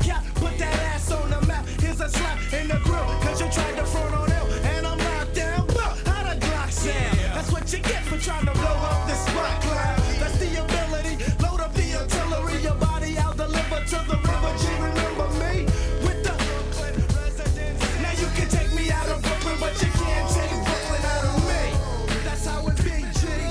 cap, put that ass on the map. Here's a slap in the grill, cause you tried to front on ill, and I'm locked down. Well, how the Glock sound? That's what you get for trying to blow up this spot cloud. That's the ability, load up the artillery, your body I'll deliver to the river. G, remember me? With the Brooklyn residence. Now you can take me out of Brooklyn, but you can't take Brooklyn out of me. That's how it be, G.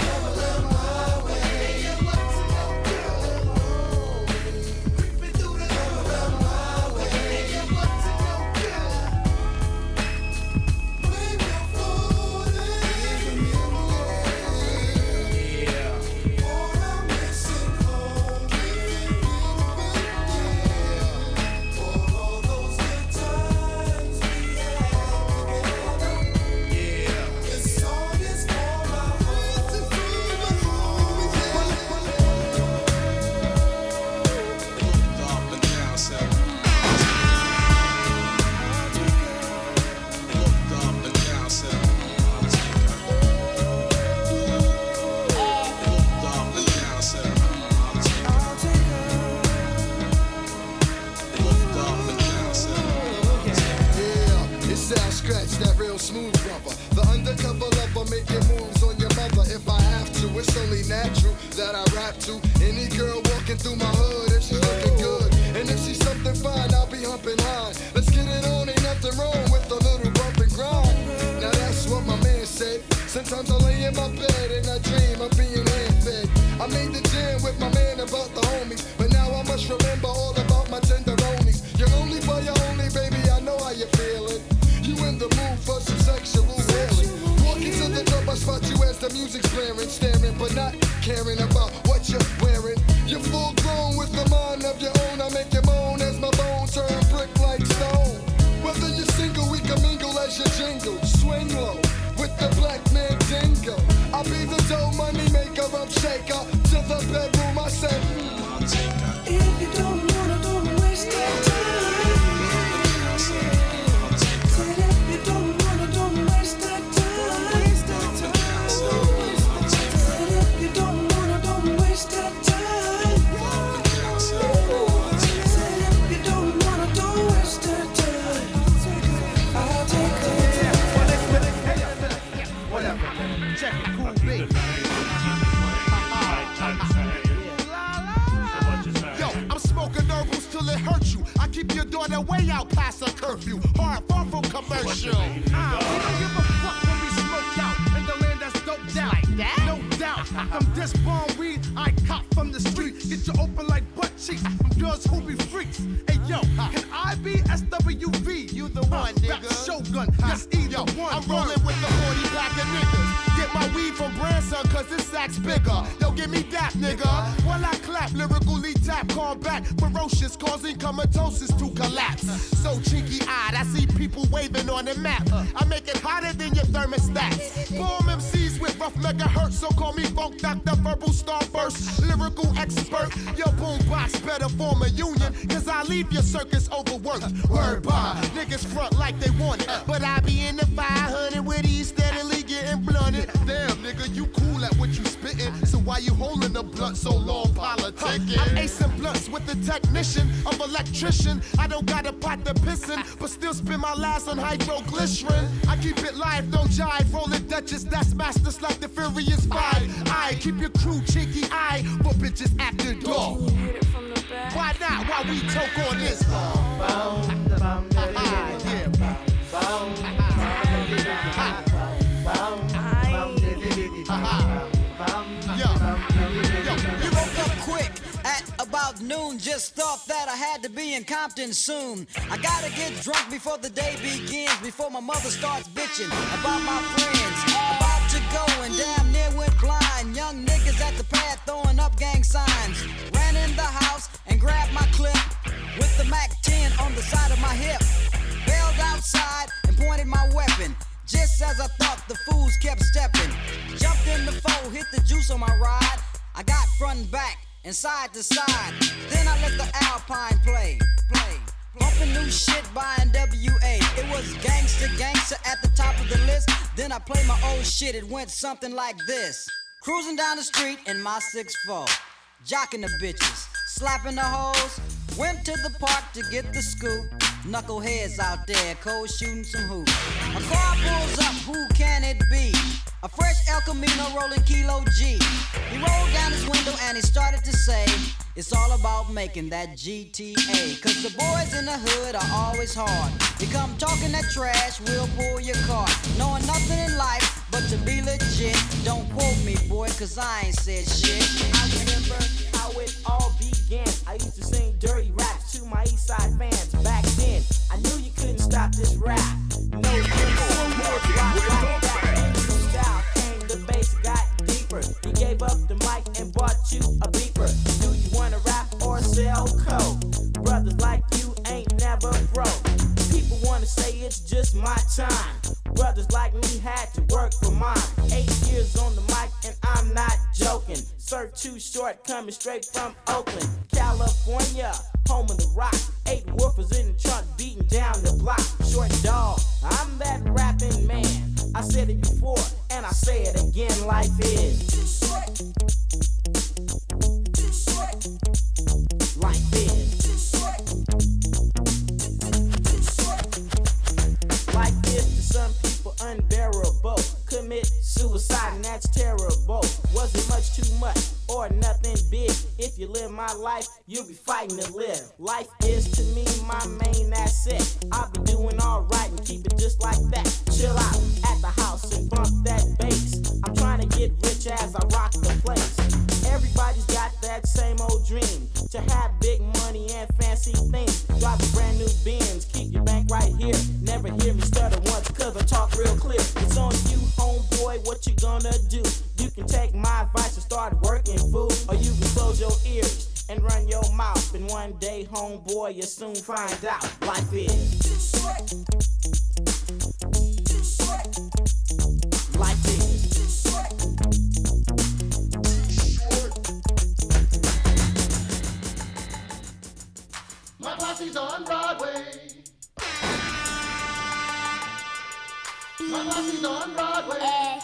I don't got a pot to pissin', but still spend my last on hydroglycerin. I keep it live, don't jive, rolling Dutchess, that's masters like the Furious Five. I keep your crew cheeky eye, but bitches after dog. Why not? Why we talk on this? You woke up quick at about noon. Just thought that I had to be in Compton soon. I gotta get drunk before the day begins, before my mother starts bitching about my friends. About to go and damn near went blind. Young niggas at the pad throwing up gang signs. Ran in the house and grabbed my clip with the Mac 10 on the side of my hip. Bailed outside and pointed my weapon. Just as I thought, the fools kept stepping. Jumped in the foe, hit the juice on my ride. I got front and back and side to side. Then I let the Alpine play. Bumping new shit by NWA. It was gangsta at the top of the list. Then I played my old shit, it went something like this. Cruising down the street in my 6'4", jocking the bitches, slapping the hoes, Went to the park to get the scoop. Knuckleheads out there, cold shooting some hoops. A car pulls up, who can it be? A fresh El Camino rolling Kilo G. He rolled down his window and he started to say, it's all about making that GTA. Cause the boys in the hood are always hard. You come talking that trash, we'll pull your car. Knowing nothing in life but to be legit. Don't quote me, boy, cause I ain't said shit. I remember how it all began. I used to sing dirty raps to my East Side fans. Back then, I knew you couldn't stop this rap. No, style came, the bass got deeper. He gave up the mic and bought you a beeper. Do you wanna rap or sell coke? Brothers like you ain't never broke. People wanna say it's just my time. Brothers like me had to work for mine. 8 years on the mic and I'm not joking. Sir Too Short coming straight from Oakland, California, home of the rock. 8 woofers in the truck beating down the block. Short dog, I'm that rapping man. I said it before and I say it again. Life is too short. Too short. Life is too short. Too short. Life is to some people unbearable. Commit suicide and that's terrible. Was it much too much or nothing big? If you live my life, you'll be fighting to live. Life is to me my main asset. I'll be doing alright and keep it just like that. Chill out at the house and bump that bass. I'm trying to get rich as I rock the place. Everybody's got that same old dream to have big money and fancy things. Drive a brand new Benz, keep your bank right here. Never hear me stutter once cause I talk real clear. It's on you, homeboy, what you gonna do? You can take my advice and start working, fool. Or you can close your ears and run your mouth. And one day, homeboy, you'll soon find out. Life is too short. Too short. Life is too short. Too short. My posse's on Broadway. My posse's on Broadway.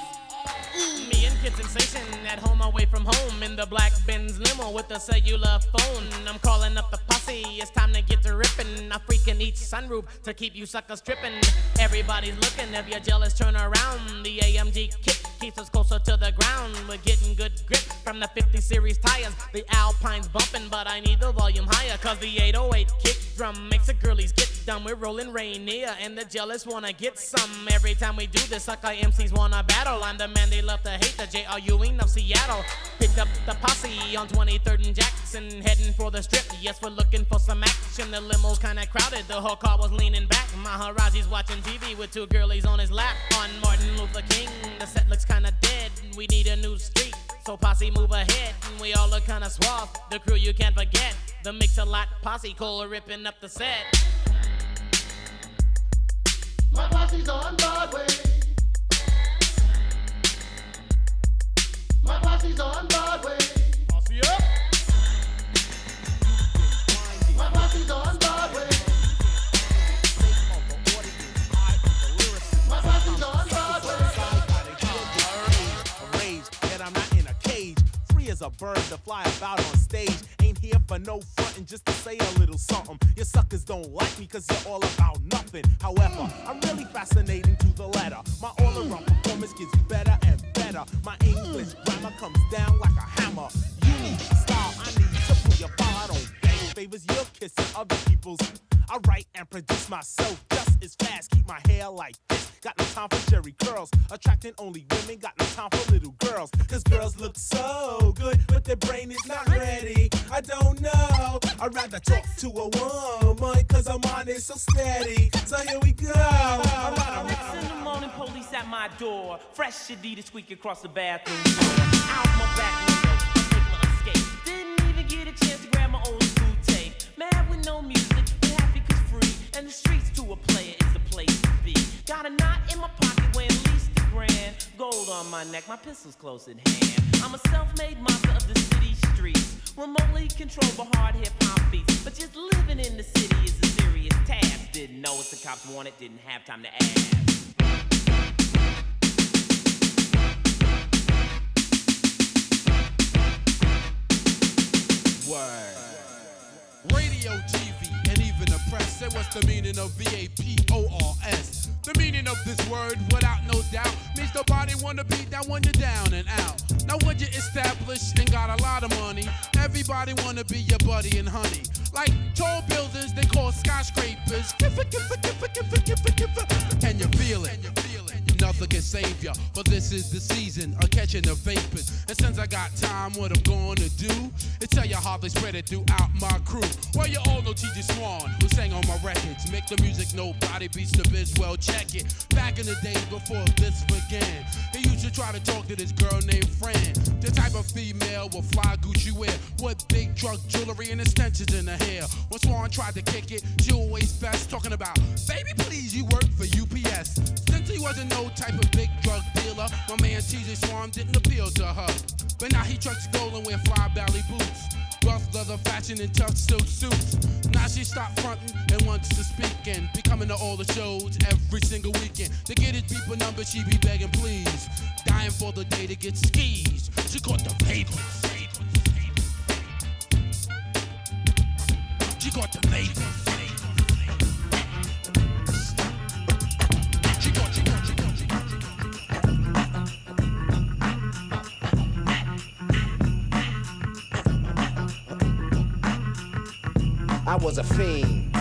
Me and Kid Sensation at home away from home in the black Benz limo with a cellular phone. I'm calling up the posse, it's time to get to ripping. I freaking each sunroof to keep you suckers tripping. Everybody's looking, if you're jealous turn around. The AMG kick keeps us closer to the ground. We're getting good grip from the 50 series tires. The Alpine's bumping, but I need the volume higher. Cause the 808 kick drum makes the girlies get dumb. We're rolling Rainier and the jealous wanna get some. Every time we do this, sucker MCs wanna battle. I'm the man they love to hate, the J.R. Ewing of Seattle. Picked up the posse on 23rd and Jackson, heading for the strip. Yes, we're looking for some action. The limo's kinda crowded, the whole car was leaning back. Maharaji's watching TV with 2 girlies on his lap. On Martin Luther King, the set looks kinda dead. We need a new street, so posse move ahead. We all look kinda suave, the crew you can't forget. The Mix-a-Lot posse, Cole ripping up the set. My posse's on Broadway. My posse's on Broadway. Posse up! My posse's on Broadway. My posse's on Broadway. A rage that I'm not in a cage. Free as a bird to fly about on stage. Ain't here for no frontin', just to say a little something. Your suckers don't like me cause you're all about nothing. However, I'm really fascinating to the letter. My all-around performance gets better and better. My English grammar comes down like a hammer. You need style, I need to pull your file. I don't beg favors, you're kissing other people's. I write and produce myself just as fast. Keep my hair like this. Got no time for jerry curls. Attracting only women. Got no time for little girls. Cause girls look so good, but their brain is not ready. I don't know. I'd rather talk to a woman. Cause I'm on it so steady. So here we go. Six in the morning, police at my door. Fresh Adidas squeak across the bathroom door. Out my back window, I take my escape. Didn't even get a chance to grab my old school tape. Mad with no music, but happy cause free. And the streets to a player is the place to be. Got a knot in my pocket weighing at least $1,000. Gold on my neck, my pistol's close at hand. I'm a self-made monster of the city streets. Remotely controlled by hard hip-hop beats. But just living in the city is a serious task. Didn't know what the cops wanted, didn't have time to ask. Word. Radio, TV, and even the press say what's the meaning of VAPORS. The meaning of this word, without no doubt, means nobody wanna be down when you're down and out. Now when you're established and got a lot of money, everybody wanna be your buddy and honey. Like tall buildings they call skyscrapers. And you feel it. Nothing can save ya, but this is the season of catching the vapors. And since I got time, what I'm gonna do is tell you how they spread it throughout my crew. Well, you all know T.J. Swan, who sang on my records. Make the music, nobody beats the biz, well, check it. Back in the days before this began, he used to try to talk to this girl named Fran. The type of female with fly Gucci wear, with big drug jewelry and extensions in her hair. When Swan tried to kick it, she always best talking about, baby, please, you work for UPS. Since he wasn't no type of big drug dealer, my man T.J. Swan didn't appeal to her. But now he trucks gold and wear fly belly boots, rough leather fashion and tough silk suits. Now she stopped fronting and wants to speak and be coming to all the shows every single weekend. To get his people number, she be begging please, dying for the day to get skis. She caught the vapors. She caught the vapors. I was a fiend.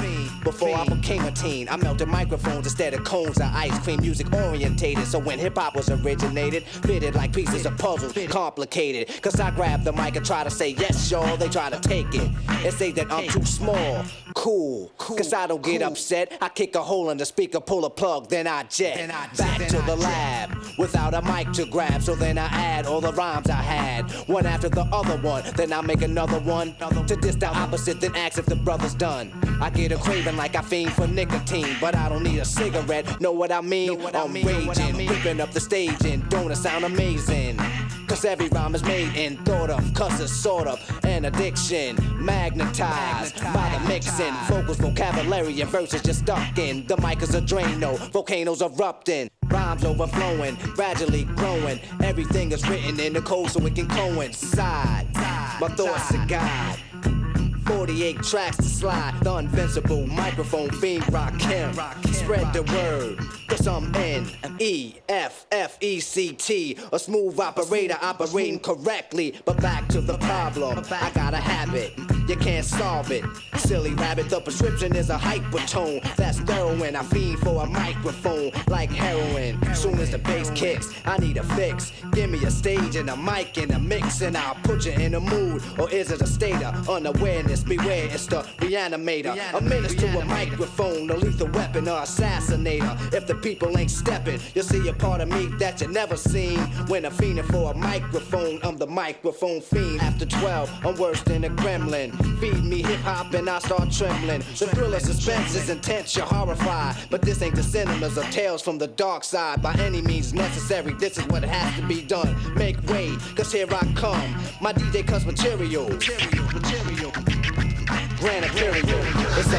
Before I became a teen, I melted microphones instead of cones of ice cream, music orientated. So when hip hop was originated, fitted like pieces of puzzles, complicated. Cause I grab the mic and try to say yes, y'all, they try to take it and say that I'm too small. Cool, cause I don't get upset. I kick a hole in the speaker, pull a plug, then I jet back to the lab without a mic to grab. So then I add all the rhymes I had, one after the other one. Then I make another one to diss the opposite, then ask if the brother's done. I get a craving like I fiend for nicotine, but I don't need a cigarette, know what I mean? I'm raging, ripping up the stage and don't it sound amazing? Cause every rhyme is made and thought of, cause it's sort of an addiction, magnetized by the mixing. Vocals, vocabulary, and verses just stuck in. The mic is a Drano, volcanoes erupting, rhymes overflowing, gradually growing. Everything is written in the code so it can coincide. My thoughts are God. 48 tracks to slide, the invincible microphone fiend rockin'. Spread the word, cause I'm N-E-F-F-E-C-T, a smooth operator operating correctly. But back to the problem, I got a habit, you can't solve it. Silly rabbit, the prescription is a hypertone. That's heroin, I fiend for a microphone like heroin. Soon as the bass kicks, I need a fix. Give me a stage and a mic and a mix, and I'll put you in a mood. Or is it a state of unawareness? Beware, it's the reanimator. A menace to a microphone, a lethal weapon or assassinator. If the people ain't stepping, you'll see a part of me that you never seen. When I'm fiending for a microphone, I'm the microphone fiend. After 12, I'm worse than a gremlin. Feed me hip-hop and I start trembling. The thrill of suspense is intense, you're horrified. But this ain't the cinemas or tales from the dark side. By any means necessary, this is what has to be done. Make way, cause here I come. My DJ cuts material. Grand Imperial, it's a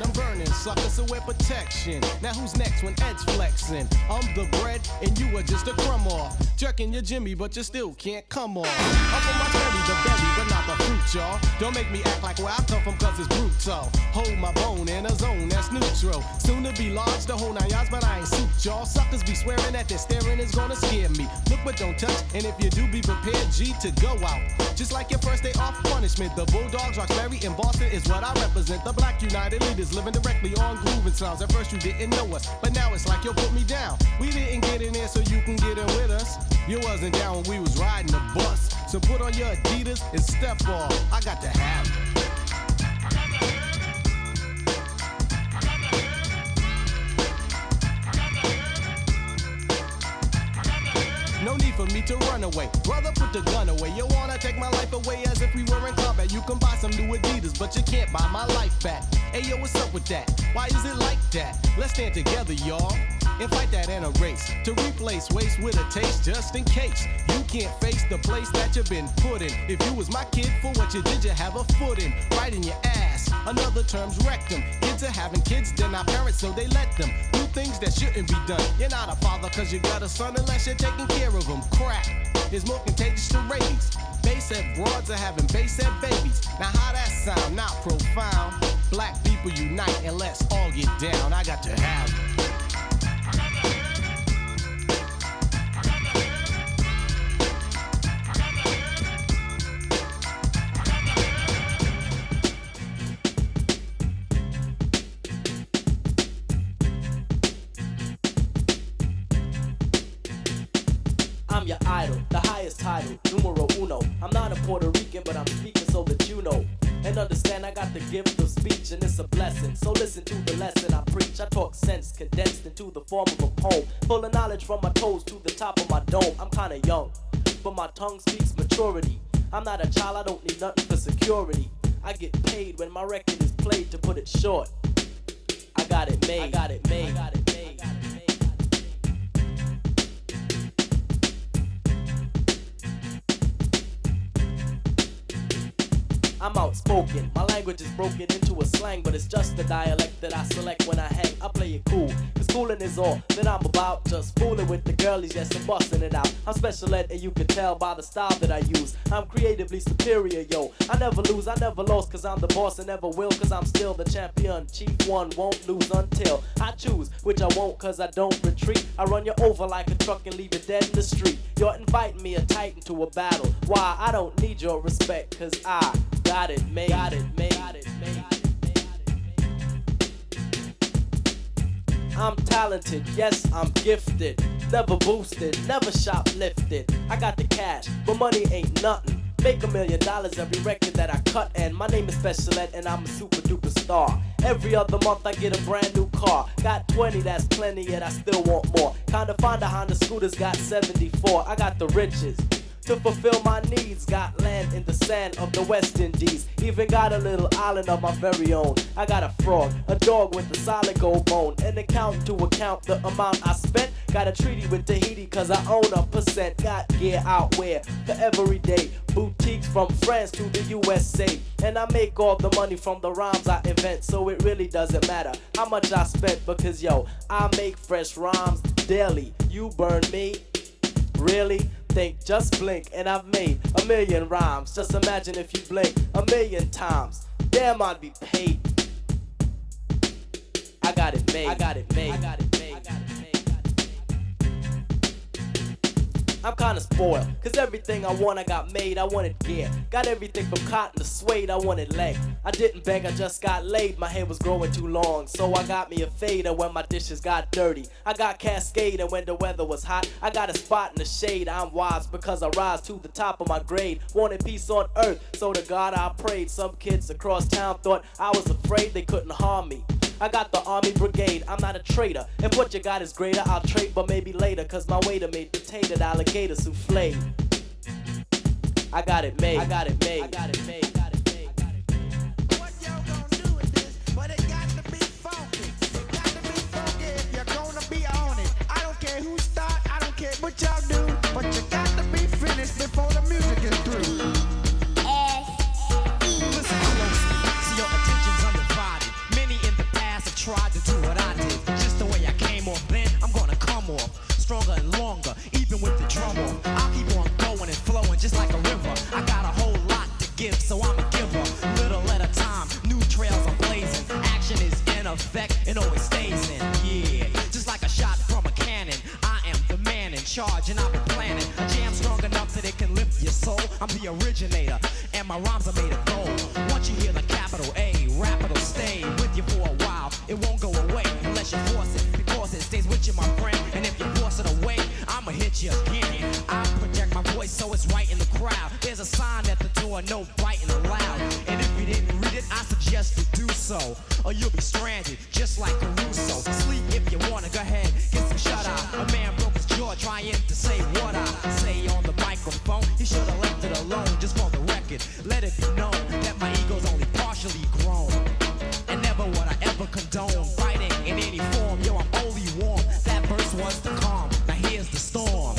I'm burning, suckers, so wear protection. Now who's next when Ed's flexing? I'm the bread and you are just a crumb off. Jerking your Jimmy, but you still can't come off. I'm from my cherry, the berry, but not the fruit, y'all. Don't make me act like where I come from, cause it's brutal. Hold my bone in a zone that's neutral. Soon to be large, the whole 9 yards, but I ain't suit, y'all. Suckers be swearing that their staring is gonna scare me. Look but don't touch, and if you do, be prepared, G, to go out. Just like your first day off punishment, the Bulldogs, Roxbury, and Boston is what I represent. The Black United Leaders living directly on grooving sounds. At first you didn't know us, but now it's like you put me down. We didn't get in there so you can get in with us. You wasn't down when we was riding the bus. So put on your Adidas and step off. I got to have it. No need for me to run away. Brother, put the gun away. You wanna take my life away as if we were in combat. You can buy some new Adidas, but you can't buy my life back. Hey, yo, what's up with that? Why is it like that? Let's stand together, y'all, and fight that in a race. To replace waste with a taste, just in case you can't face the place that you've been put in. If you was my kid, for what you did, you have a foot in. Right in your ass. Another term's rectum. Kids are having kids, they're not parents, so they let them do things that shouldn't be done. You're not a father cause you got a son unless you're taking care of him. Crap is more contagious than rabies. Bass head broads are having bass head babies. Now how that sound? Not profound. Black people unite and let's all get down. I got to have it. I'm your idol, the highest title, numero uno. I'm not a Puerto Rican, but I'm speaking so that you know. And understand I got the gift of speech and it's a blessing. So listen to the lesson I preach. I talk sense condensed into the form of a poem. Full of knowledge from my toes to the top of my dome. I'm kinda young, but my tongue speaks maturity. I'm not a child, I don't need nothing for security. I get paid when my record is played, to put it short. I got it made, I got it made, I got it made, I got it made. I'm outspoken, my language is broken into a slang, but it's just the dialect that I select when I hang. I play it cool, cause coolin' is all that I'm about. Just fooling with the girlies, yes, and bustin' it out. I'm special ed and you can tell by the style that I use. I'm creatively superior, yo. I never lose, I never lost, cause I'm the boss and never will, cause I'm still the champion. Chief one won't lose until I choose, which I won't, cause I don't retreat. I run you over like a truck and leave you dead in the street. You're inviting me a titan to a battle. Why? I don't need your respect, cause I got it made, got it made, got it made. I'm talented, yes, I'm gifted. Never boosted, never shoplifted. I got the cash, but money ain't nothing. Make $1 million every record that I cut, and my name is Special Ed, and I'm a super duper star. Every other month I get a brand new car. Got 20, that's plenty, yet I still want more. Kinda find a Honda Scooter's got 74. I got the riches to fulfill my needs. Got land in the sand of the West Indies. Even got a little island of my very own. I got a frog, a dog with a solid gold bone. An accountant to account the amount I spent. Got a treaty with Tahiti cause I own a percent. Got gear out where for every day. Boutiques from France to the USA. And I make all the money from the rhymes I invent. So it really doesn't matter how much I spent, because yo, I make fresh rhymes daily. You burn me? Really? Think, just blink, and I've made 1 million rhymes. Just imagine if you blink 1 million times. Damn, I'd be paid. I got it made, I got it made, I got it made, I got it made. I'm kinda spoiled, cause everything I want I got made. I wanted gear, got everything from cotton to suede. I wanted leg, I didn't beg, I just got laid. My hair was growing too long, so I got me a fader when my dishes got dirty. I got Cascade, and when the weather was hot, I got a spot in the shade. I'm wise because I rise to the top of my grade. Wanted peace on earth, so to God I prayed. Some kids across town thought I was afraid they couldn't harm me. I got the army brigade, I'm not a traitor. If what you got is greater, I'll trade, but maybe later. Cause my waiter made potato alligator souffle. I got it made, I got it made, I got it made, I got it made, I got it made. What y'all gonna do with this? But it got to be funky. It got to be funky if you're gonna be on it. I don't care who start, I don't care what y'all do, but you got to be finished before the music is through. Listen closely, see your attention's undivided. Many in the past have tried to do what I did. Just the way I came off then, I'm gonna come off stronger and longer, even with the drum off. I'll keep on going and flowing just like a river. I got a whole lot to give, so I'm a giver. Little at a time, new trails I'm blazing. Action is in effect and always stays in. Yeah, just like a shot from a cannon. I am the man in charge and I've been planning a jam strong enough that it can lift your soul. I'm the originator and my rhymes are made of gold. Once you hear the capital A, rap it'll stay with you for a while. It won't go away unless you force it, because it stays with you, my friend. And if you force it away, I'ma hit you again. I project my voice so it's right in the crowd. There's a sign at the door, no biting allowed. And if you didn't read it, I suggest you do so, or you'll be stranded, just like Caruso. Sleep if you wanna, go ahead, get some shut eye. A man broke his jaw trying to say what I say on the microphone. He should've left it alone, just for the record. Let it be known that my ego's only partially grown. And never would I ever condone fighting in any form. Yo, I'm only warm. That verse was the calm. Now here's the storm.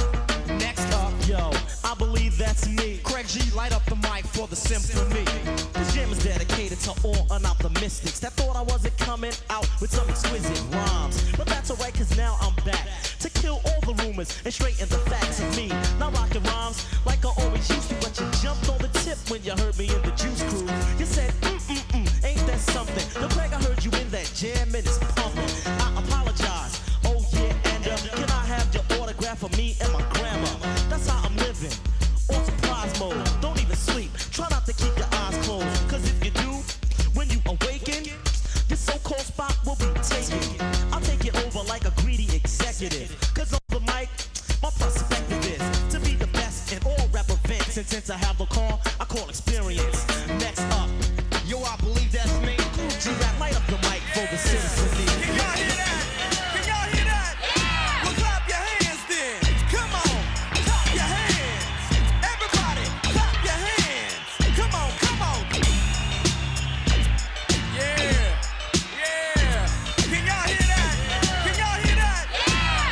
Next up, yo, I believe that's me. Craig G, light up the mic for the symphony. This jam is dedicated to all unoptimistics that thought I wasn't coming out with some exquisite rhymes. But that's alright, cause now I'm back to kill all the rumors and straighten the facts of me. Now rockin' rhymes like I always used to, but you jumped on the tip when you heard me in the Juice Crew. You said, ain't that something? The Craig, I heard you in that jam and it's pumping. I apologize, oh yeah, and can I have your autograph for me and my grandma? That's how I'm living, on surprise mode. Don't even sleep, try not to keep your eyes closed, cause if you do, when you awaken, this so-called spot will be taken. I'll take it over like a greedy executive, cause on the mic, my perspective is to be the best in all rap events. And since I have a call, I call experience. Next up, yo, I believe that's me. Cool G-Rap, light up the mic for the symphony. Can y'all hear that? Can y'all hear that? Well, clap your hands then. Come on, clap your hands. Everybody, clap your hands. Come on, come on. Yeah, yeah. Can y'all hear that? Can y'all hear that?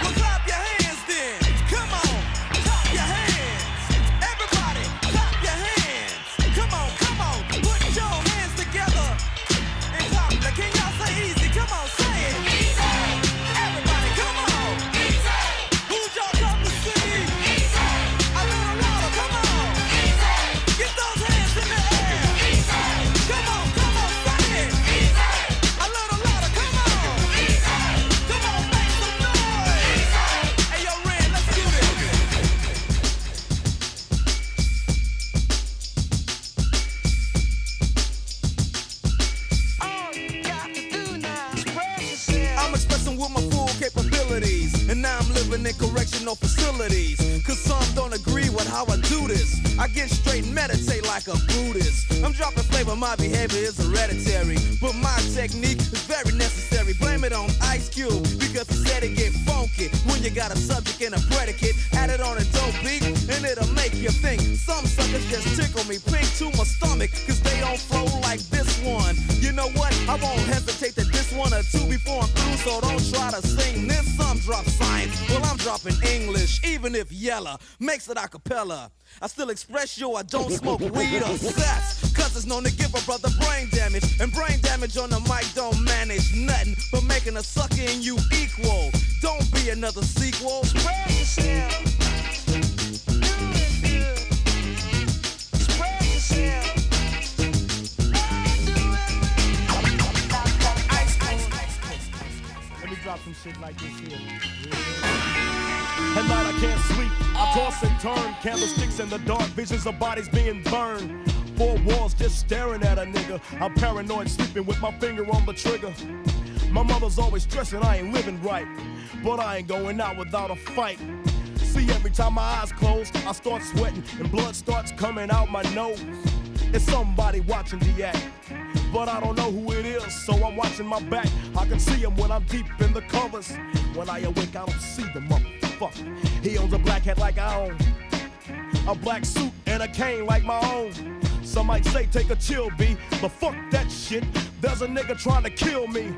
Well, clap your hands then. Come on, clap your hands. Everybody, clap your hands. Come on, come on. Put your hands together and clap. Now, can y'all say easy? Come on, say it. Easy. Everybody, come on. Easy. Who's y'all come to see? Easy. A little louder, come on. Easy. Get those hands in the air. Easy. Come on, say it. Easy. A little louder, come on. Easy. Come on, make some noise. Easy. Hey, yo, Ren, let's do this. All you got to do now is express yourself. I'm expressing with my full capabilities, and now I'm living in correctional facilities. Cause some don't agree with how I do this. I get straight and meditate like a Buddhist. I'm dropping flavor, my behavior is hereditary, but my technique is very necessary. Blame it on Ice Cube, because he said it get funky when you got a subject and a predicate. Add it on a dope beat, and it'll make you think. Some suckers just tickle me pink to my stomach, cause they don't flow like this one. You know what? I won't hesitate to diss one or two before I'm through, so don't try to sing this. Some drop science, well I'm dropping English, even if Yella makes it a cappella. I still express yo, I don't smoke weed or sex, cause it's known to give a brother brain damage, and brain damage on the mic don't manage nothing but making a sucker in you equal. Don't be another sequel. Express yourself. Do it good. Express yourself. Let me drop some shit like this here. At night I can't sleep, I toss and turn. Candlesticks in the dark, visions of bodies being burned. Four walls just staring at a nigga. I'm paranoid, sleeping with my finger on the trigger. My mother's always stressing I ain't living right, but I ain't going out without a fight. See, every time my eyes close, I start sweating and blood starts coming out my nose. It's somebody watching the act, but I don't know who it is, so I'm watching my back. I can see him when I'm deep in the covers. When I awake, I don't see the motherfucker. He owns a black hat like I own, a black suit and a cane like my own. Some might say take a chill, B, but fuck that shit. There's a nigga trying to kill me.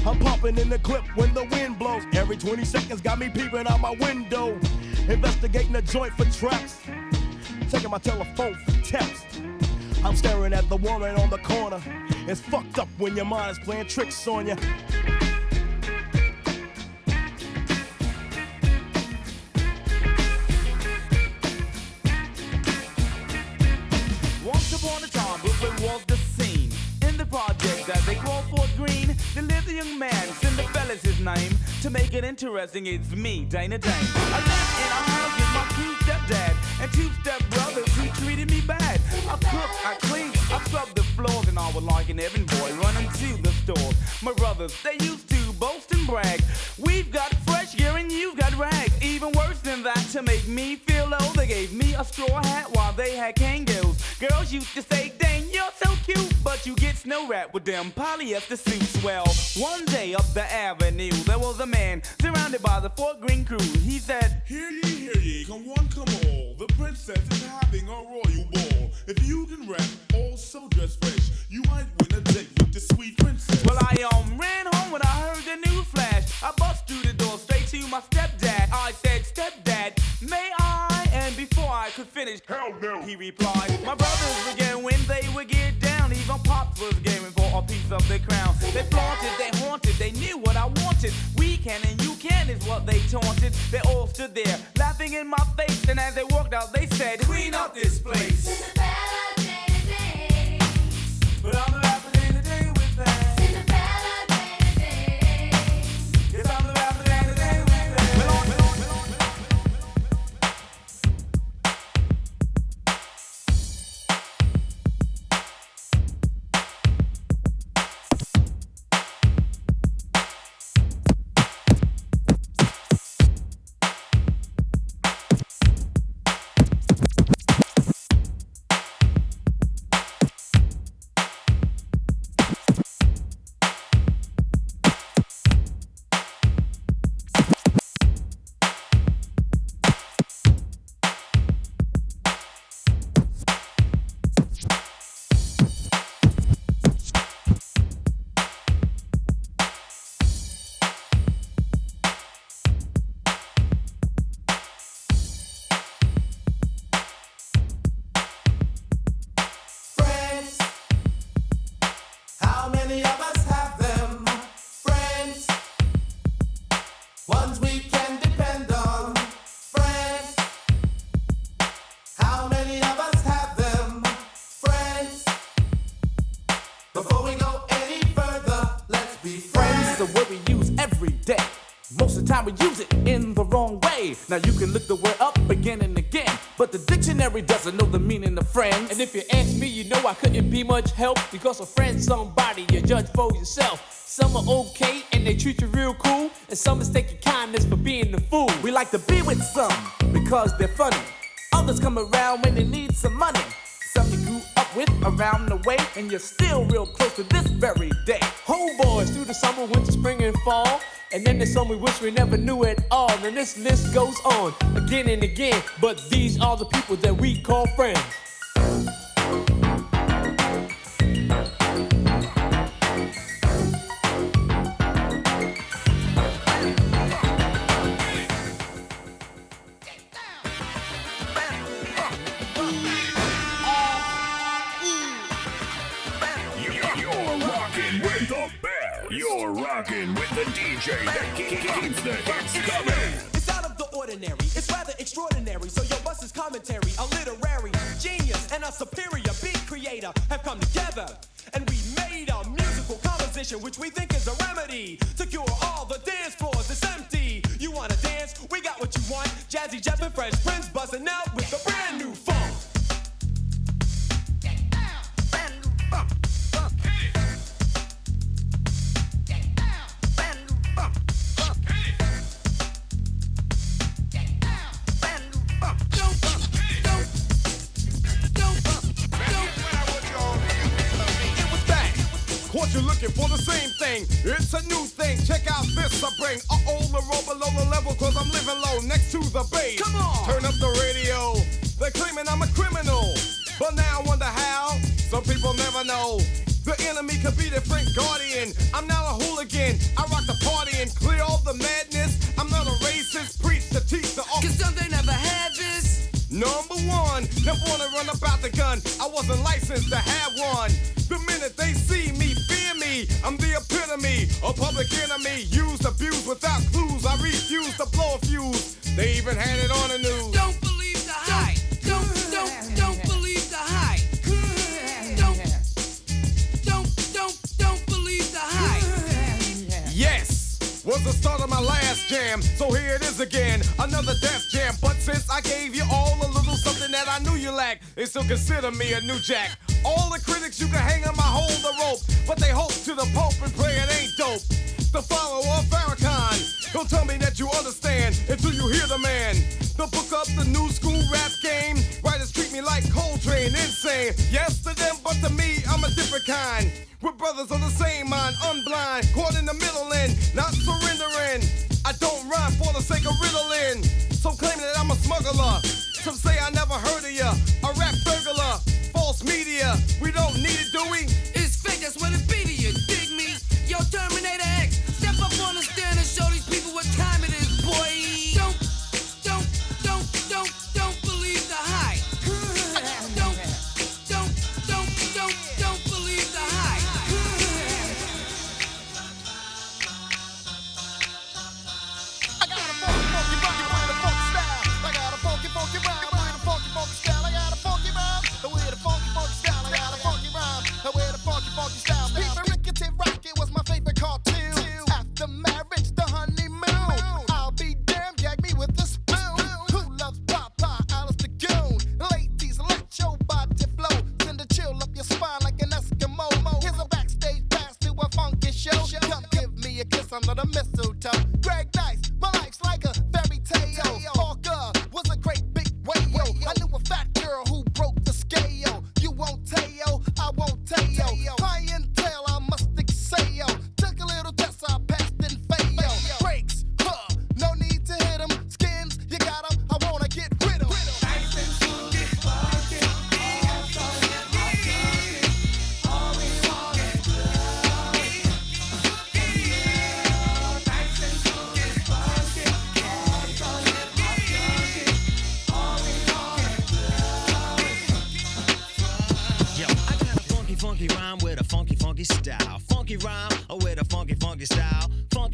I'm popping in the clip when the wind blows. Every 20 seconds got me peeping out my window, investigating the joint for traps, taking my telephone for taps. I'm staring at the woman on the corner. It's fucked up when your mind is playing tricks on you. Once upon a time, Brooklyn was the scene. In the project that they call Fort Greene, there lived a young man, Cinderella's his name. To make it interesting, it's me, Dana Dane. I lived in a house with my two stepdad and two stepbrothers who treated me bad. I cooked, I cleaned, I scrubbed the floors, and I was like an errand boy running to the store. My brothers, they used to boast and brag. We've got fresh gear and you've got rags. Even worse than that, to make me feel low, they gave me a straw hat while they had Kangaroos. Girls used to say, dang, you're so cute, but you get snow wrapped with them polyester suits. Well, one day up the avenue, there was a man surrounded by the Fort Greene crew. He said, hear ye, come one, come all. The princess is having a royal ball. If you can rap, also dress fresh, you might win a date with the sweet princess. Well, I ran home when I heard the news flash. I bust through the door straight to my stepdad. I said, stepdad, may I? And before I could finish, hell no, he replied, my brothers would get when they would get down. Even Pops was gaming for a piece of their crown. They flaunted, they haunted, they knew what I wanted. We can and you can is what they taunted. They all stood there, laughing in my face, and as they walked out, they said, "Clean up this place." Cinderella day to day. But I'm the rapper day to day with that. Cinderella day to day. Yes, I'm the rapper day to day with that. Friends, how many of us have them? Friends, ones we can depend on. Friends, how many of us have them? Friends, before we go any further, let's be Friends friends. is a word we use every day. Most of the time we use it in the wrong way. Now you can look the word up again and again, but the dictionary doesn't know the meaning of friends. And if you ask me, you know I couldn't be much help, because a friend's somebody you judge for yourself. Some are okay and they treat you real cool, and some mistake your kindness for being the fool. We like to be with some because they're funny. Others come around when they need some money. Some you grew up with around the way, and you're still real close to this very day. Homeboys through the summer, winter, spring, and fall. And then there's some we wish we never knew at all. And this list goes on again and again. But these are the people that we call friends. You're rocking with the DJ that keeps the hits coming. It's out of the ordinary, it's rather extraordinary. So your bus' commentary, a literary genius and a superior beat creator have come together. And we made a musical composition which we think is a remedy to cure all the dance floors. It's empty. You wanna dance? We got what you want. Jazzy Jeff and Fresh Prince buzzing out with a brand new funk. Caught you looking for the same thing. It's a new thing. Check out this I bring. The roll below the level, cause I'm living low next to the base. Come on! Turn up the radio. They're claiming I'm a criminal. But now I wonder how. Some people never know. The enemy could be the Frank Guardian. I'm not a hooligan. I rock the party and clear all the madness. I'm not a racist. Preach to teach the Cause some they never had this. Number one, never wanna run about the gun. I wasn't licensed to have one. The minute they see me, fear me. I'm the epitome, a public enemy. Used, abused without clues. I refuse to blow a fuse. They even had it on the news. Don't believe the hype. Don't believe the hype. Don't believe the hype. Yes, was the start of my last jam. So here it is again, another Def Jam. But since I gave you all a little something that I knew you lacked, they still consider me a new jack. All the critics you can hang on my hold the rope, but they hope to the Pope and pray it ain't dope. The follower of Farrakhan, don't tell me that you understand until you hear the man. The book up the new school rap game. Writers treat me like Coltrane, insane. Yes to them, but to me, I'm a different kind. We're brothers on the same mind, unblind, caught in the middle and not surrendering. I don't rhyme for the sake of riddling. Some claim that I'm a smuggler. Some say I never heard of ya. A rap burglar, false media. We don't need it, do we? It's fake, that's what it be to you. Dig me? Yo, Terminator X, step up on the stand and show these people what time it is, boy. Don't believe the hype. Don't believe the hype. under the mistletoe. Greg Nice, my life's like a fairy tale. Parker was a great big whale. I knew a fat girl who broke the scale. You won't tell, I won't tell. Clientele, I must excel. Took a little test, I passed and failed. Breaks, no need to hit 'em. Skins, you got 'em, I wanna get rid of 'em. Nice and smooth, funky, all so all we want is love. Nice and smooth, funky, all so all we want is love. Yo, I got a funky rhyme with a funky style. Funky rhyme with a funky style.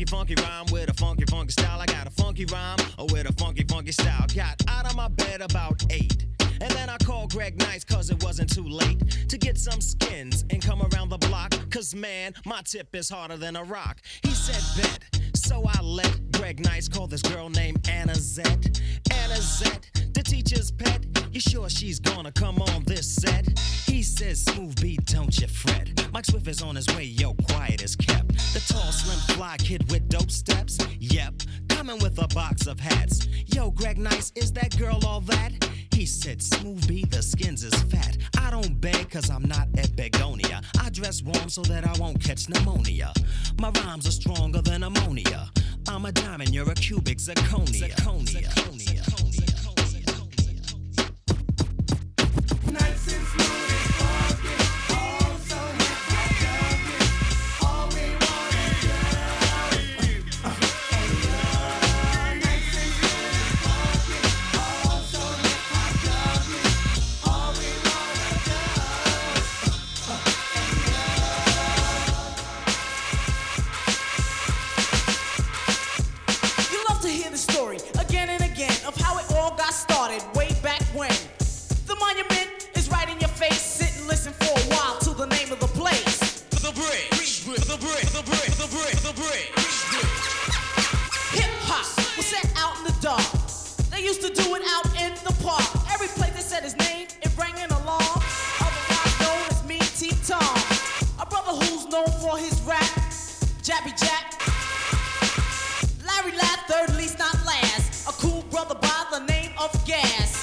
Funky rhyme with a funky style. I got a funky rhyme with a funky style. Got out of my bed about 8. And then I called Greg Nice cause it wasn't too late to get some skins and come around the block. Cause man, my tip is harder than a rock. He said bet. So I let Greg Nice call this girl named Anna Zett. Anna Zett, the teacher's pet. You sure she's gonna come on this set? He says, smooth beat, don't you fret. Mike Swift is on his way, yo, quiet as kept. The tall, slim, fly kid with dope steps. Yep, coming with a box of hats. Yo, Greg Nice, is that girl all that? He said, smooth beat, the skins is fat. I don't beg cause I'm not at Begonia. I dress warm so that I won't catch pneumonia. My rhymes are stronger than ammonia. I'm a diamond, you're a cubic zirconia. Nice and smooth and funky, all so all we want is love. Nice and smooth and funky, all so all we want is love. You love to hear the story again and again of how it all got started way back when. The monument is right in your face. Sit and listen for a while to the name of the place. The bridge. Hip hop was set out in the dark. They used to do it out in the park. Every place they said his name, it rang an alarm. Otherwise known as Mean T Tom. A brother who's known for his rap. Jabby Jack. Larry Ladd, third least not last. A cool brother by the name of Gas.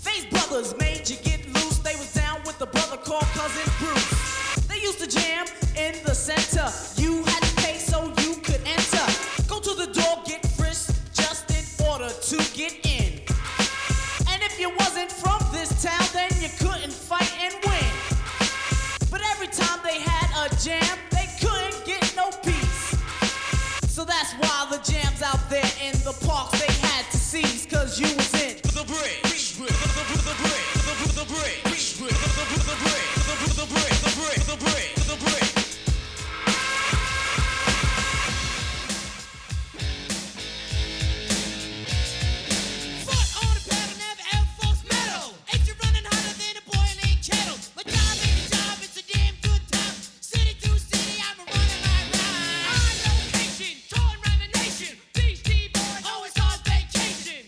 Face Brothers made you get loose. They was down with the brother called Cousin Bruce. They used to jam in the center. You had to pay so you could enter. Go to the door, get frisked just in order to get in. And if you wasn't from this town, then you couldn't fight and win. But every time they had a jam, they couldn't get no peace. So that's why the jams out there in the parks they had to seize. Cause you was in the bridge. Vacation, touring around the nation. These D-boys always on vacation.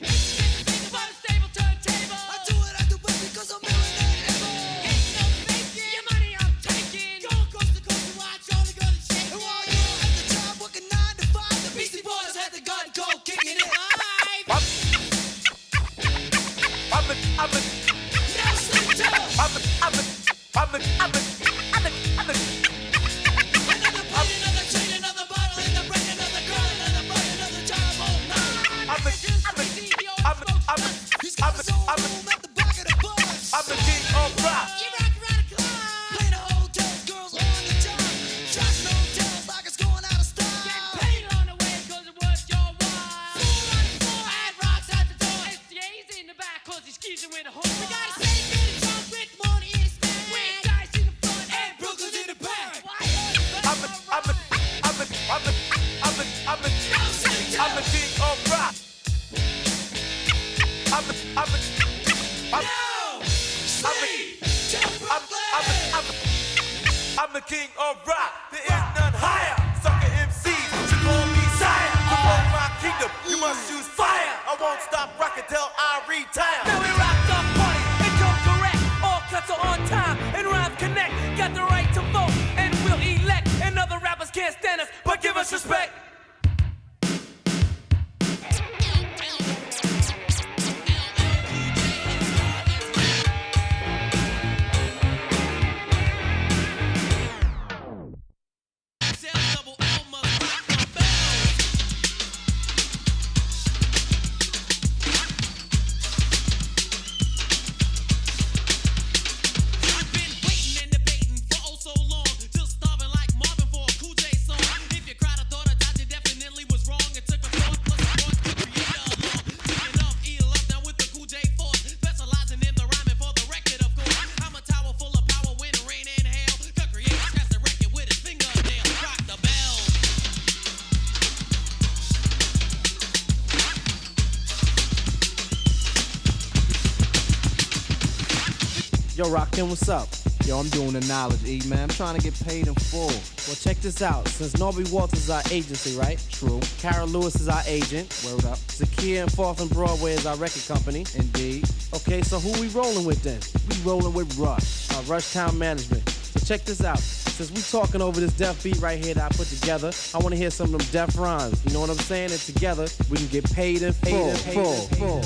Yo, Rakim, what's up? Yo, I'm doing the knowledge, E, man. I'm trying to get paid in full. Well, check this out. Since Norby Walters is our agency, right? True. Cara Lewis is our agent. Word up. Zakia and 4th and Broadway is our record company. Indeed. Okay, so who we rolling with then? We rolling with Rush, our Rush Town Management. So check this out. Since we talking over this deaf beat right here that I put together, I want to hear some of them deaf rhymes. You know what I'm saying? And together, we can get paid in full.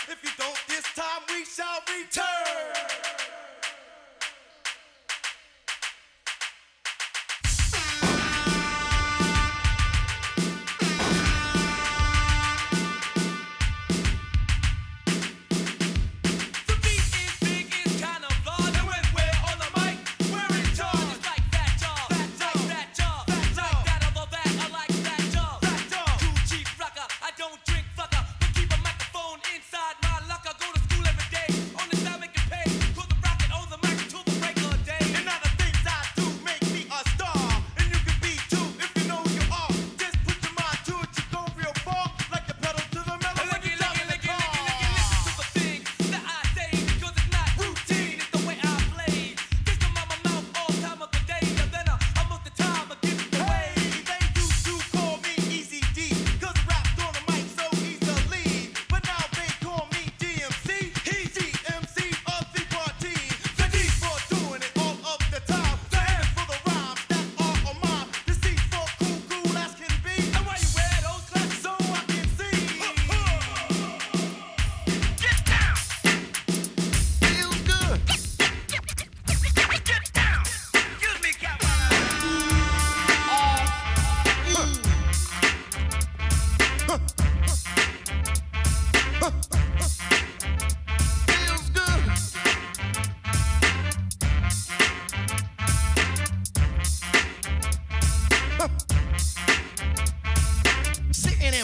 If you don't this time, we shall return. Inside my luck, I go to school every day. On the time it can pay.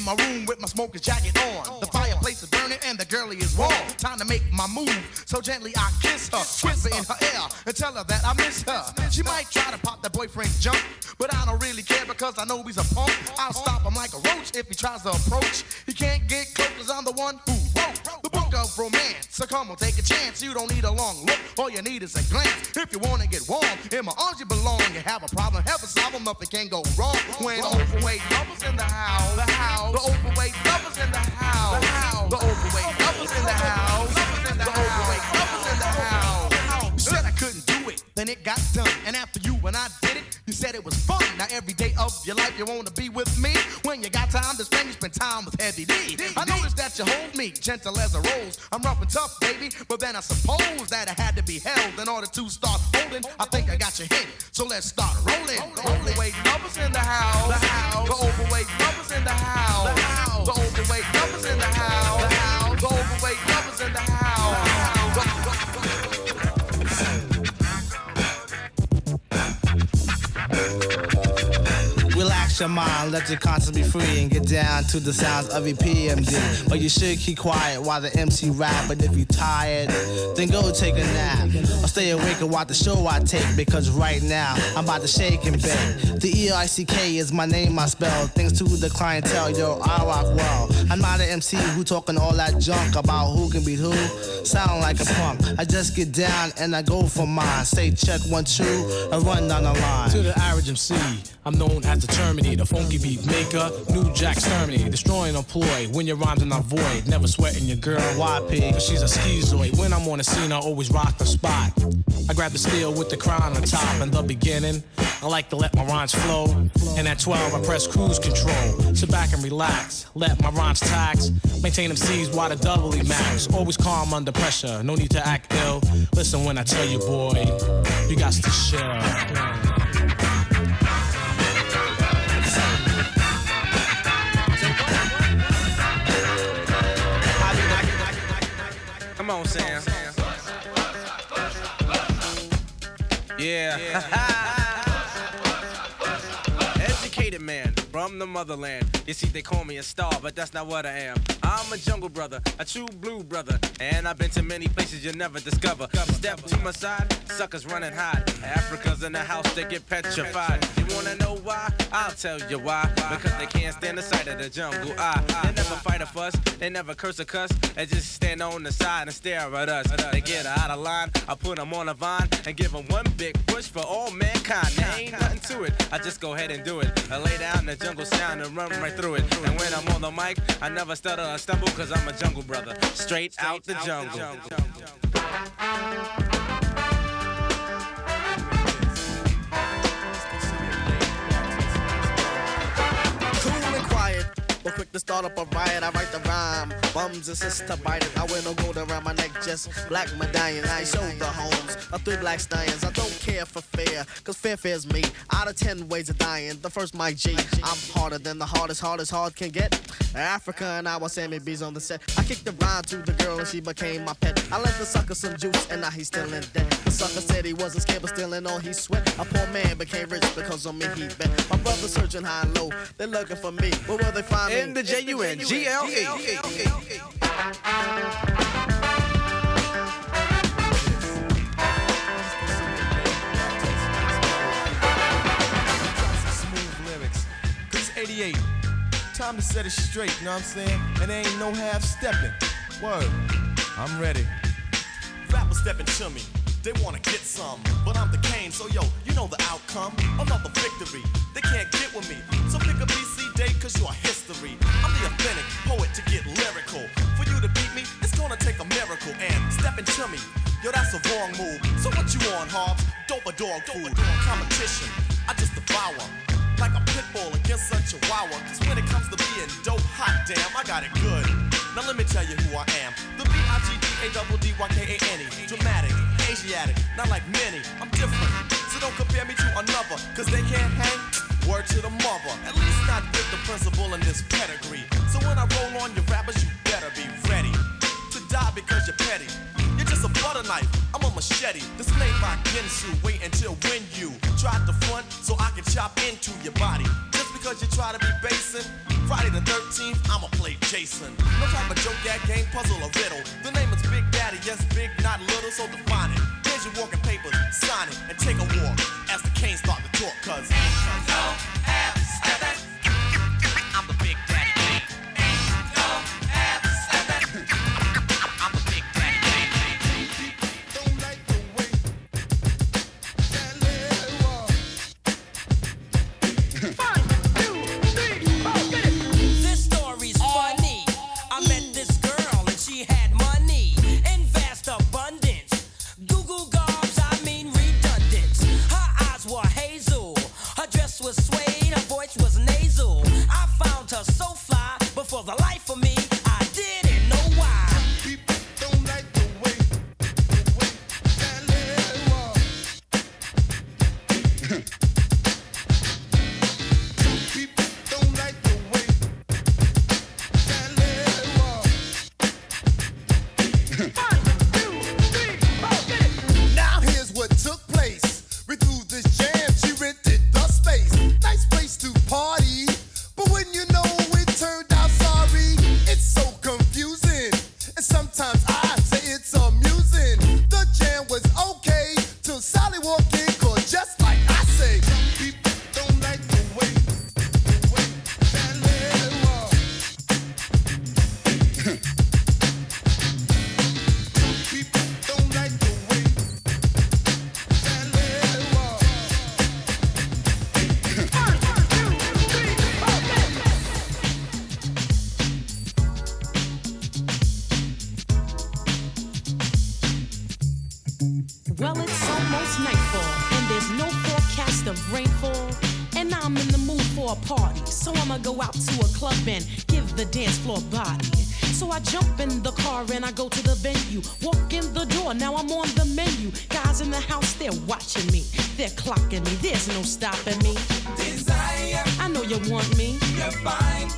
in my room with my smoker's jacket on. The fireplace is burning and the girlie is warm. Time to make my move, so gently I kiss her, whisper in her ear and tell her that I miss her. She might try to pop that boyfriend's jump, but I don't really care because I know he's a punk. I'll stop him like a roach if he tries to approach. He can't get close cause I'm the one who wrote the book of romance. So come on, take a chance. You don't need a long look, all you need is a glance. If you wanna get warm, in my arms you belong. You have a problem, have a problem, nothing can go wrong. When overweight lovers in the house, the overweight lovers in the house, the overweight lovers in the house, the overweight lovers in the house. You said I couldn't do it, then it got done. And after you and I did it, you said it was fun. Now every day of your life you wanna be with me. When you got time to spend, you spend time with Heavy D. I noticed that you hold me gentle as a rose. I'm rough and tough, baby, but then I suppose that I had to be held in order to start holding. I think I got your hint, so let's start rolling. The overweight lovers in the house, the overweight lovers in the house, the overweight lovers in the house, the overweight lovers in the house. Relax your mind, let your conscience be free and get down to the sounds of EPMD. But you should keep quiet while the MC rap. But if you tired, then go take a nap. Or stay awake and watch the show I take, because right now I'm about to shake and bake. The EICK is my name, I spell. Thanks to the clientele, yo, I rock well. I'm not an MC who talking all that junk about who can beat who. Sound like a punk. I just get down and I go for mine. Say check 1, 2, and run down the line. To the average MC, I'm known as the Terminator, funky beat maker, New Jack Terminator, destroying a ploy when your rhymes are not void. Never sweating your girl, YP, cause she's a schizoid. When I'm on the scene, I always rock the spot. I grab the steel with the crown on top. In the beginning, I like to let my rhymes flow. And at 12, I press cruise control. Sit back and relax, let my rhymes tax. Maintain them C's while the doubly max. Always calm under pressure, no need to act ill. Listen when I tell you, boy, you got to chill. Come on, Sam. Yeah. Educated man from the motherland. You see, they call me a star, but that's not what I am. I'm a jungle brother, a true blue brother, and I've been to many places you'll never discover. Step to my side, suckers run and hide. Africans in the house, they get petrified. You wanna know why? I'll tell you why. Because they can't stand the sight of the jungle. They never fight a fuss, they never curse or cuss. They just stand on the side and stare at us. They get out of line, I put them on a vine and give them one big push for all mankind. There ain't nothing to it, I just go ahead and do it. I lay down the jungle sound and run right through it. And when I'm on the mic, I never stutter or stumble, cause I'm a jungle brother, straight out the jungle. Cool and quiet, but quick to start up a riot. I write the rhyme, bums insist to bite it. I wear no gold around my neck, just black medallions. I show the homes of 3 black stallions. I don't care for fear, cause fear fears me. Out of 10 ways of dying, the first Mike G. I'm harder than the hardest, hard can get. Africa and I was Sammy B's on the set. I kicked the rhyme to the girl and she became my pet. I lent the sucker some juice and now he's still in debt. The sucker said he wasn't scared but still in all he sweat. A poor man became rich because on me he bet. My brother's searching high and low, they're looking for me. Where will they find me? In the J-U-N-G-L-E. Smooth lyrics. This 88. Time to set it straight, you know what I'm saying? And there ain't no half stepping. Word. I'm ready. Rappers stepping to me, they wanna get some, but I'm the Kane, so yo, you know the outcome. Another victory, they can't get with me. So pick a BC date, cause you're history. I'm the authentic poet to get lyrical. For you to beat me, it's gonna take a miracle. And stepping to me, yo, that's a wrong move. So what you on, Hobbs? Dope or dog food? Competition, I just devour. Like a pit bull against a chihuahua. Cause when it comes to being dope, hot damn, I got it good. Now let me tell you who I am. The B-I-G-D-A-double-D-Y-K-A-N-E. Dramatic, Asiatic, not like many. I'm different, so don't compare me to another. Cause they can't hang, word to the mother. At least not with the principal in this pedigree. So when I roll on your rappers, you better be ready to die because you're petty. You're just a butter knife, I'm a machete. This made by Ginsu, wait until when you tried to front so I can chop into your body. Just because you try to be basing, Friday the 13th, I'ma play Jason. No type of joke, gag, game, puzzle, or riddle. The name is Big Daddy, yes, big, not little, so define it. Here's your walking papers, sign it, and take a walk as the Canes start to talk, cause I'm the Big Daddy King. I'm the Big Daddy King. Don't like the way that little walk. This story's funny. I met this girl and she had money in vast abundance. Google gobs, I mean redundant. Her eyes were hazel, her dress was suede, her voice was nasal. I found her so fly, but for the life of me, I didn't know why. People don't like the way that little walk. People don't like the way that little walk. Now here's what took place. We threw this jam, she rented the space. Nice place to party, but when you know it turned out sorry, it's so confusing. And sometimes I say it's amusing. The jam was okay till Sally walked in, 'cause just like I say, people don't like the way that little walk. People don't like the way that little walk. Well, it's almost nightfall, and there's no forecast of rainfall. And I'm in the mood for a party, so I'ma go out to a club and give the dance floor body. So I jump in the car and I go to the venue. Walk in the door, now I'm on the menu. Guys in the house, they're watching me. They're clocking me, there's no stopping me. Desire, I know you want me. You're fine.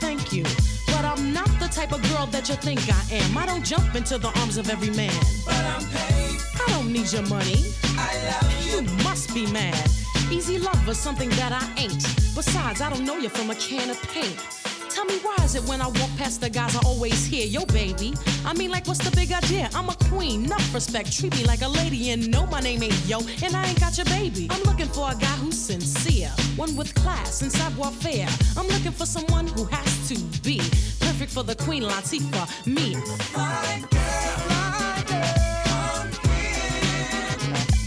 Thank you. But I'm not the type of girl that you think I am. I don't jump into the arms of every man. But I'm paid. I don't need your money. I love you. You must be mad. Easy love is something that I ain't. Besides, I don't know you from a can of paint. Tell me why is it when I walk past the guys I always hear, yo baby? I mean like what's the big idea? I'm a queen, enough respect, treat me like a lady and no my name ain't yo and I ain't got your baby. I'm looking for a guy who's sincere, one with class and savoir faire. I'm looking for someone who has to be perfect for the Queen Latifah, me. My girl, my girl, come here,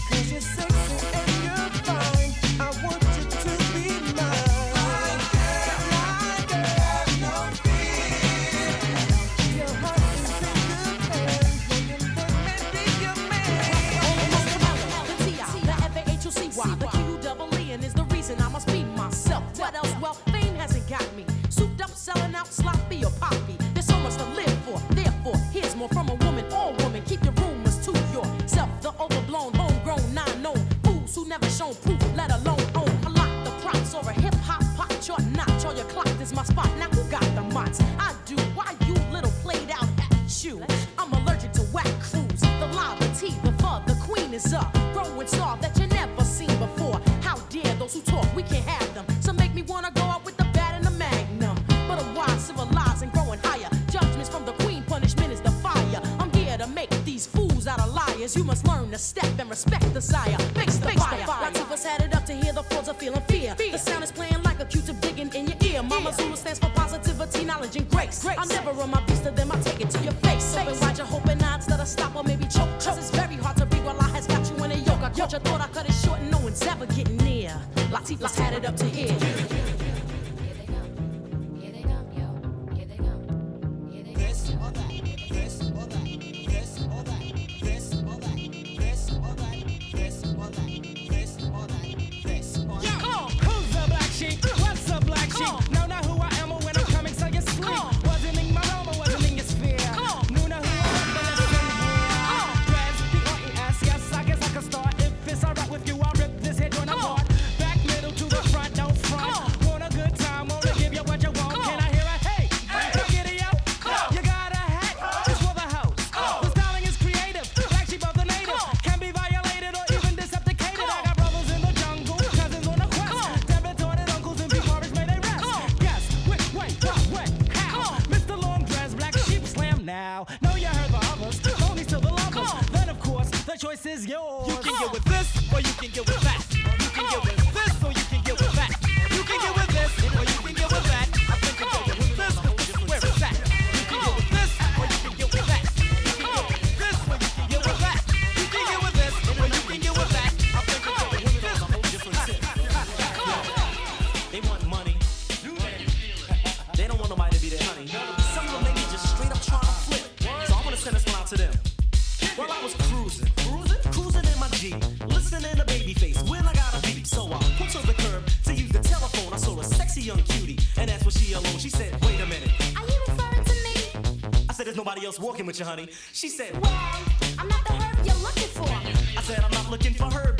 'cause you're sexy and you're fine. I want you to be mine. My girl, no fear. Your heart is in good hands. When you let me be your man. The T.I., the F.A.H.O.C.Y., the Q-double-E, and is the reason I must be myself. What else? Well, fame hasn't got me. Souped up, selling out, sloppy or poppy. There's so much to live for. Therefore, here's more from a woman. All woman, keep your rumors to yourself. The overblown, homegrown, non-known fools who never shown proof, let alone own a lot. The props or a hip-hop pop chart notch. All your clock is my spot. Now who got the mots? I do. Why you little played out at you? I'm allergic to whack crews. The lava, tea, the fur, the queen is up. Growing star that you never seen before. How dare those who talk, we can't have them. So make me wanna go out with the bat and the magnum. But I'm wise, civilized, and growing higher. Judgments from the queen, punishment is the fire. I'm here to make these fools out of liars. You must learn to step and respect the sire. Fix the fire. Latifah's had it up to hear the frauds are feeling fear. The sound is playing like a Q-tip digging in your ear. Mama Zulu stands for positivity, knowledge, and grace. I never run my beast to them, I take it to your face. So then why'd you hoping odds that I stop or maybe choke? 'Cause it's very hard to be while I has got you in a yoke. I caught you, thought I cut it short and no one's ever getting near. Latifah's had it up to here. Is yours. You can get with this, or you can get with that. You can get with this, or you can get with that. You can get with this, or you can get with that. I think you can get with this, where it's at. You can get with this, or you can get with that. You can get with this, or you can get with that. You can get with this, or you can get with that. I think you can get with this, a whole different tip. They want money. They don't want nobody to be their honey. Some of them they just straight up trying to flip. So I want to send this one out to them. Well, I was cruising in my Jeep, listening to Babyface when I got a beep. So I put to the curb to use the telephone. I saw a sexy young cutie, and asked was she alone. She said, wait a minute, are you referring to me? I said, there's nobody else walking with you, honey. She said, well, I'm not the herb you're looking for. I said, I'm not looking for herb.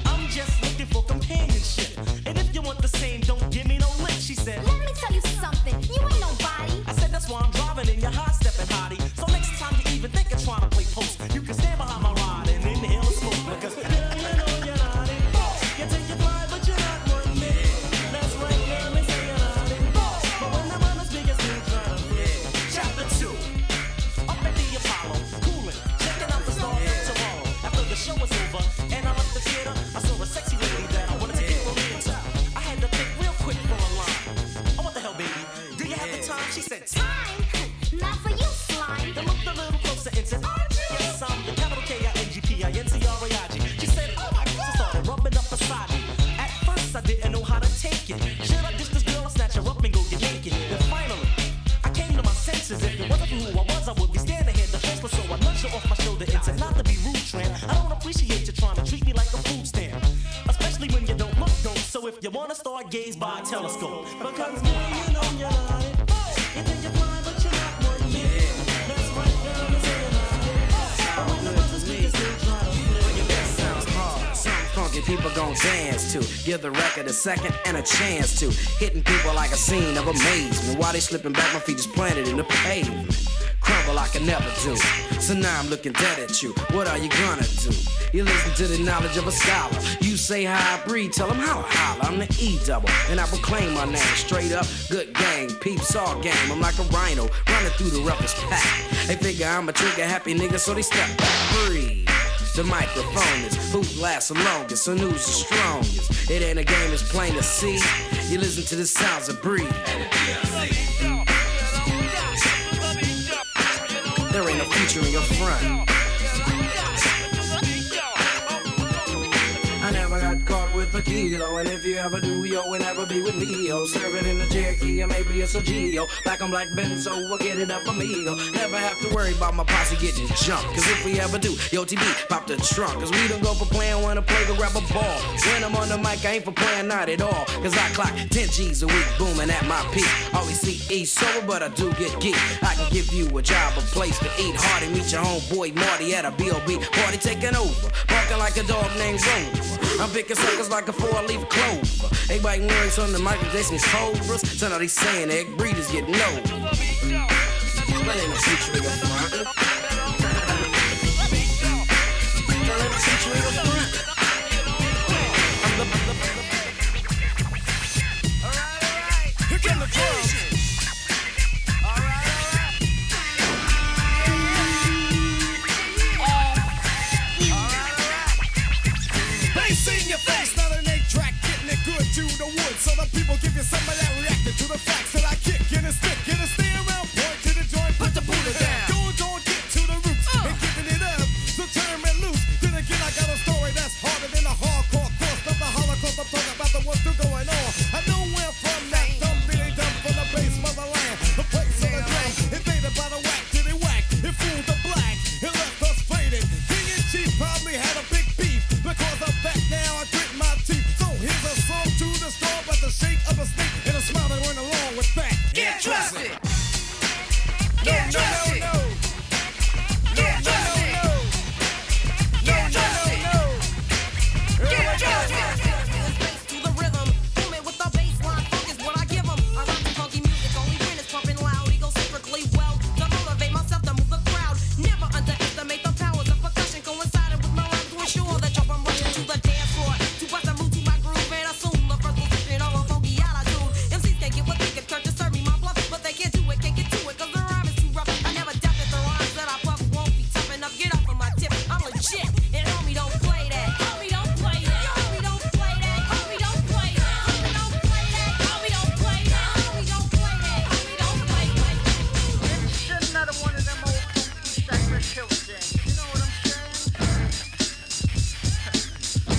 I'm just looking for companionship. And if you want the same, don't give me no lip. She said, let me tell you something, you ain't nobody. I said, that's why I'm driving in your high-stepping hottie. So next time you even think of trying to play post, you can stand behind my ride and inhale the smoke. Because you know you're not in. You think you're fly, but you're not one minute. That's right, girl, they say you're not in. But when I'm on as big as me, trying to fit. Chapter 2, up at the Apollo, cooling, checking out the stars of tomorrow. After the show was over, and I left the theater, I saw a sexy lady that I wanted to get a into. I had to think real quick for a line. Oh, what the hell, baby? Do you have the time? She said, time? Not for you, slime. Then looked a little closer and said, yes, I'm the capital K-I-N-G-P-I-N-C-R-A-I-G. She said, oh my God. She started rubbing up beside me. At first, I didn't know how to take it. Should I dish this girl or snatch her up and go get naked? Then finally, I came to my senses. If it wasn't for who I was, I would be standing here defenseless. So I nudged her off my shoulder and said, not to be rude, tramp. I don't appreciate you trying to treat me like a food stamp. Especially when you don't look dope. So if you want to start, gaze by a telescope. Because girl, you know you're not it. You think you're fine, but you're not one minute. That's right, girl, you say you're not it. But when the brothers speak, they still try to flip. That sounds hard, something funky people gon' dance to. Give the record a second and a chance to. Hitting people like a scene of amazement. While they slipping back, my feet is planted in the pavement. crumble like I never do. So now I'm looking dead at you. What are you gonna do? You listen to the knowledge of a scholar. You say how I breathe, tell them how I holler. I'm the E-double, and I proclaim my name. Straight up, good gang, peeps all game. I'm like a rhino, running through the roughest pack. They figure I'm a trigger-happy nigga, so they step back. Breathe. The microphone is who lasts the longest, and who's the strongest. It ain't a game, it's plain to see. You listen to the sounds of breathe. There ain't no future in your front. I never got caught with a kilo, and if you ever do, yo, will never be with me, yo. Serve it in the Cherokee, or maybe it's a Geo. Black on black Benzo, we'll get it up amigo. Never have to worry about my posse getting jumped, cause if we ever do, yo, TB, pop the trunk. Cause we don't go for playing, wanna play, go grab a ball. When I'm on the mic, I ain't for playing, not at all. Cause I clock 10 G's a week, booming at my peak. Always CE sober, but I do get geek. I can give you a job, a place to eat. Hardy, meet your homeboy Marty at a B.O.B. party taking over. Barking like a dog named Rover. I'm picking suckers like a 4-leaf clover. They biting words on the Michael Jackson's cobras. So now they saying egg breeders get no. But ain't no future in your front. There ain't no future in your front. Alright. Here come the drums. To the woods, so the people give you some of that reacting to the facts that I kick in a stick, in a stay around point to the joint, put the Buddha down. Don't get to the roots and giving it up, so turn it loose. Then again, I got a story that's harder than a hardcore course of the Holocaust. I'm talking about the ones still going on. I know where from that dumb dilly dumb from the base motherland, the place of the drum, invaded by the whack to the whack. It fooled the black, it left us faded. King and Chief probably had a big beef because of that. Now I grit my teeth. Here's a song to the storm, but the shake of a snake and a smile that went along with that. Get trusted. Get trusted. No. Get trusted. Get trusted. Get trusted. To the rhythm, boom it with the bass line. Funk is what I give 'em. I rock the funky music, only when it's pumping loud. Egocentrically well, to motivate myself to move the crowd. Never underestimate the powers of percussion coinciding with my rhymes to ensure that you're from rushing to the dance floor. To bust a move to my groove, man, I assume the first position of a funky attitude. MCs can't get what they can turn to serve me my bluff, but they can't do it, can't get to it, cause the rhyme is too rough. I never doubt that the rhymes that I puff won't be tough enough. Get off of my tip, I'm legit, and homie don't play that. Homie don't play that. Homie don't play that. Homie don't play that. Homie don't play that. Homie don't play that. Homie don't play that. Homie don't play that. It's just another one of them old funky Cypress Hill things. You know what I'm saying?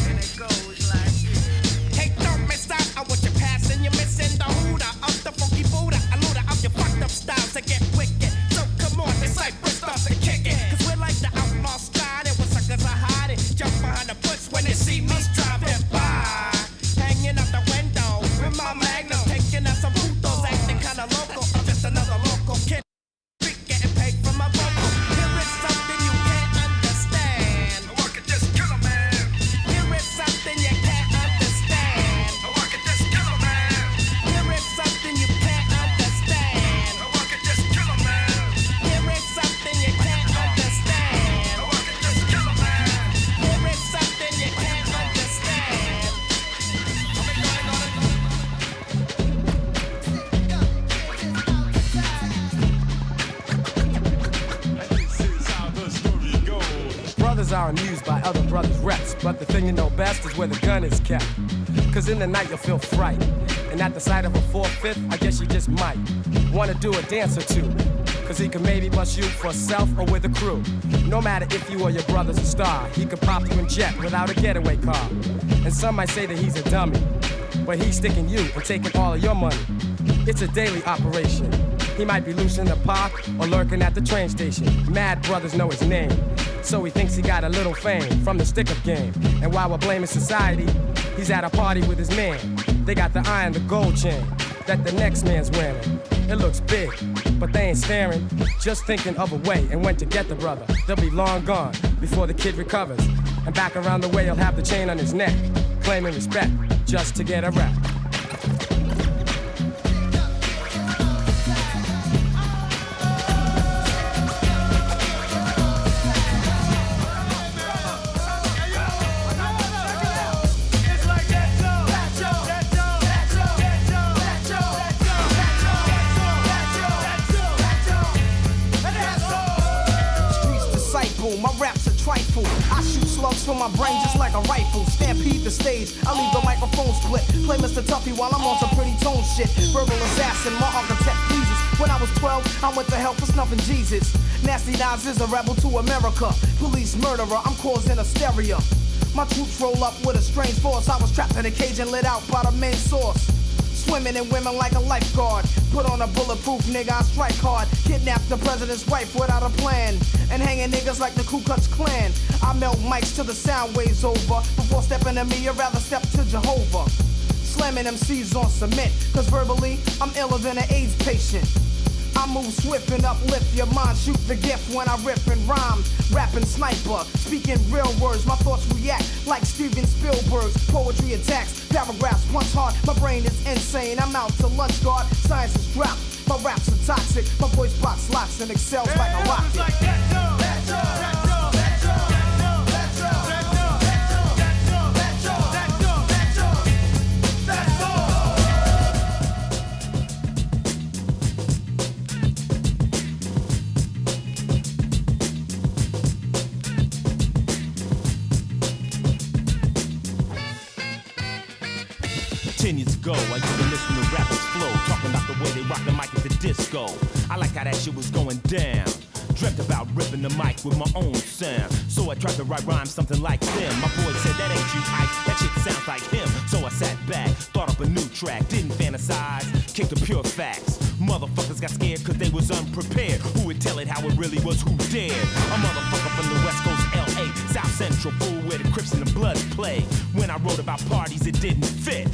And it goes like this. Hey, don't miss out on what you're passing. You're missing the hooter of the funky Buddha. A looter of your fucked up styles to get wicked. So come on, this Cypress starts to kick it. Cause we're like the outlaw style. There where suckers are hiding. Jump behind the bush when they see me driving by. Hanging out the window with my magnum. Taking out some putos, acting kinda local. I'm just another local kid. Getting paid for my vocal. Here is something you can't understand. I work at this killer man. Here is something you can't understand. I work at this killer man. Here is something you can't understand. I work at this killer man. Here is something you can't understand. I work at this killer man. Here is something you can't understand. Brothers are amused by other brothers' reps, but the thing you know best is where the gun is kept. Cause in the night you'll feel fright, and at the sight of a 4/5, I guess you just might wanna do a dance or two. Cause he can maybe bust you for self or with a crew. No matter if you or your brother's a star, he could pop you in jet without a getaway car. And some might say that he's a dummy, but he's sticking you and taking all of your money. It's a daily operation. He might be loose in the park or lurking at the train station. Mad brothers know his name, so he thinks he got a little fame from the stick-up game. And while we're blaming society, he's at a party with his man. They got the eye on the gold chain that the next man's wearing. It looks big, but they ain't staring, just thinking of a way and when to get the brother. They'll be long gone before the kid recovers, and back around the way he'll have the chain on his neck, claiming respect just to get a rap. Bible, my rap's a trifle. I shoot slugs from my brain just like a rifle. Stampede the stage, I leave the microphone split. Play Mr. Tuffy while I'm on some pretty tone shit. Verbal assassin, my architect pleases. When I was 12, I went to hell for snuffing Jesus. Nasty Nas is a rebel to America. Police murderer, I'm causing hysteria. My troops roll up with a strange force. I was trapped in a cage and lit out by the main source. Swimming in women like a lifeguard. Put on a bulletproof nigga, I strike hard. Kidnap the president's wife without a plan. And hanging niggas like the Ku Klux Klan. I melt mics till the sound waves over. Before stepping to me, I'd rather step to Jehovah. Slamming MCs on cement. Cause verbally, I'm iller than an AIDS patient. I move swift and uplift your mind. Shoot the gift when I rip and rhyme. Rapping sniper, speaking real words. My thoughts react like Steven Spielberg's. Poetry attacks, paragraphs punch hard. My brain is insane, I'm out to lunch guard. Science is dropped, my raps are toxic. My voice box locks and excels like a rocket. Ago, I used to listen to rappers flow, talking about the way they rock the mic at the disco. I like how that shit was going down. Dreamt about ripping the mic with my own sound. So I tried to write rhymes something like them. My boy said that ain't you, Ike, that shit sounds like him. So I sat back, thought up a new track, didn't fantasize, kicked the pure facts. Motherfuckers got scared cause they was unprepared. Who would tell it how it really was, who dared? A motherfucker from the West Coast, LA, South Central, fool where the Crips and the Bloods play. When I wrote about parties, it didn't fit.